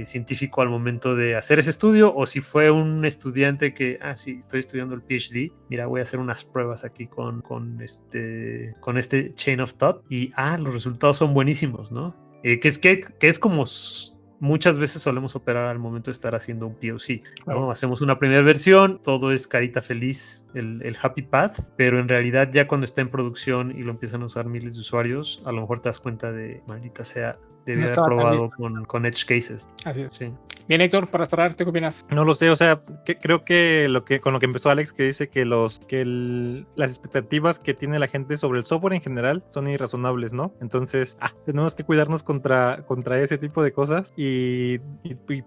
científico al momento de hacer ese estudio, o si fue un estudiante que, sí, estoy estudiando el PhD, mira, voy a hacer unas pruebas aquí con este Chain of Thought y los resultados son buenísimos, ¿no? Que es como muchas veces solemos operar al momento de estar haciendo un POC, ¿no? Claro. Hacemos una primera versión, todo es carita feliz, el happy path, pero en realidad ya cuando está en producción y lo empiezan a usar miles de usuarios, a lo mejor te das cuenta de, maldita sea, debí haber probado con edge cases. Así es. Sí. Bien, Héctor, para cerrar, ¿qué opinas? No lo sé, o sea, creo que con lo que empezó Alex, que dice que las expectativas que tiene la gente sobre el software en general son irrazonables, ¿no? Entonces, tenemos que cuidarnos contra ese tipo de cosas y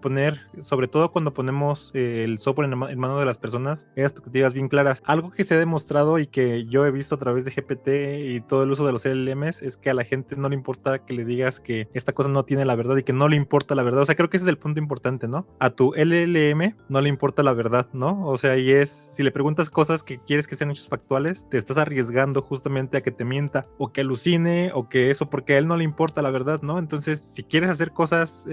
poner, sobre todo cuando ponemos el software en manos de las personas, expectativas bien claras. Algo que se ha demostrado y que yo he visto a través de GPT y todo el uso de los LLMs es que a la gente no le importa que le digas que esta cosa no tiene la verdad y que no le importa la verdad. O sea, creo que ese es el punto importante, ¿no? A tu LLM no le importa la verdad, ¿no? O sea, si le preguntas cosas que quieres que sean hechos factuales, te estás arriesgando justamente a que te mienta o que alucine o que eso, porque a él no le importa la verdad, ¿no? Entonces, si quieres hacer cosas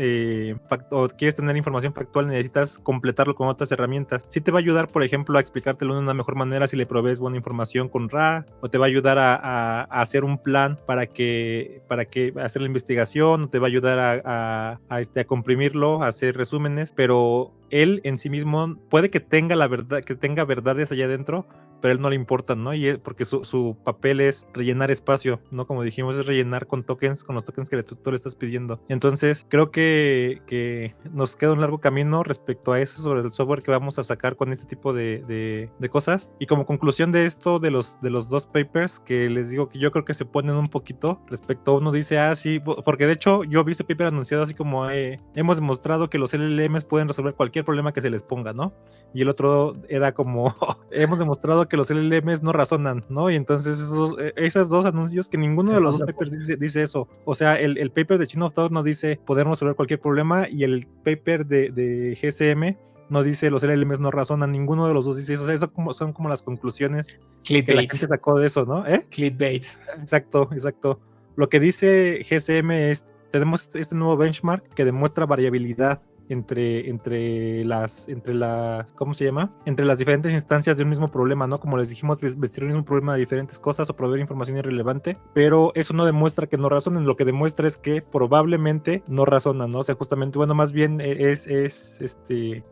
o quieres tener información factual, necesitas completarlo con otras herramientas. Sí te va a ayudar, por ejemplo, a explicártelo de una mejor manera si le provees buena información con RA, o te va a ayudar a hacer un plan para que hacer la investigación, o te va a ayudar a comprimirlo, a hacer resúmenes, pero él en sí mismo puede que tenga la verdad, que tenga verdades allá adentro, pero a él no le importan, ¿no? Porque su papel es rellenar espacio, ¿no? Como dijimos, es rellenar con los tokens que tú le estás pidiendo. Entonces, creo que nos queda un largo camino respecto a eso, sobre el software que vamos a sacar con este tipo de cosas. Y como conclusión de esto, de los dos papers, que les digo que yo creo que se ponen un poquito respecto a uno dice, sí, porque de hecho yo vi ese paper anunciado así como hemos demostrado que los LLMs pueden resolver cualquier problema que se les ponga, ¿no? Y el otro era como hemos demostrado que los LLMs no razonan, ¿no? Y entonces esos dos anuncios, que ninguno de los dos papers dice eso. O sea, el paper de Chain of Thought no dice poder resolver cualquier problema, y el paper de GSM no dice los LLMs no razonan. Ninguno de los dos dice eso. O sea, eso son como las conclusiones que la gente sacó de eso, ¿no? Clickbait. Exacto. Lo que dice GSM es, tenemos este nuevo benchmark que demuestra variabilidad entre las, ¿cómo se llama? Entre las diferentes instancias de un mismo problema, ¿no? Como les dijimos, vestir el mismo problema de diferentes cosas o proveer información irrelevante, pero eso no demuestra que no razonen. Lo que demuestra es que probablemente no razonan, ¿no? O sea, justamente, bueno, más bien es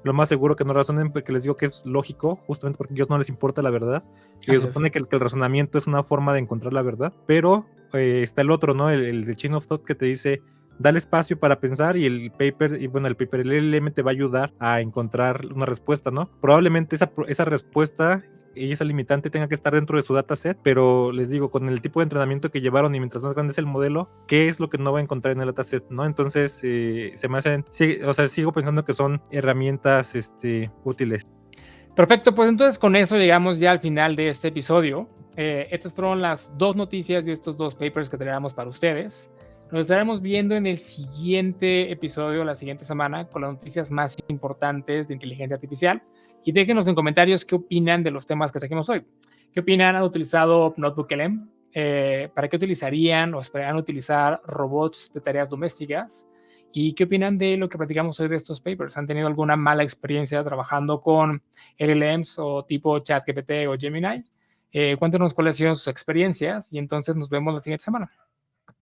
lo más seguro que no razonen, porque les digo que es lógico, justamente porque a ellos no les importa la verdad. Y se supone que el razonamiento es una forma de encontrar la verdad, pero está el otro, ¿no? El de Chain of Thought, que te dice, dale espacio para pensar, y el paper, el LLM te va a ayudar a encontrar una respuesta, ¿no? Probablemente esa respuesta y esa limitante tenga que estar dentro de su dataset, pero les digo, con el tipo de entrenamiento que llevaron y mientras más grande es el modelo, ¿qué es lo que no va a encontrar en el dataset, no? Entonces, se me hacen, sí, o sea, sigo pensando que son herramientas útiles. Perfecto, pues entonces con eso llegamos ya al final de este episodio. Estas fueron las dos noticias y estos dos papers que traíamos para ustedes. Nos estaremos viendo en el siguiente episodio, la siguiente semana, con las noticias más importantes de inteligencia artificial. Y déjenos en comentarios qué opinan de los temas que trajimos hoy. ¿Qué opinan? ¿Han utilizado NotebookLM? ¿Para qué utilizarían o esperarían utilizar robots de tareas domésticas? ¿Y qué opinan de lo que platicamos hoy de estos papers? ¿Han tenido alguna mala experiencia trabajando con LLMs o tipo ChatGPT o Gemini? Cuéntenos cuáles han sido sus experiencias y entonces nos vemos la siguiente semana.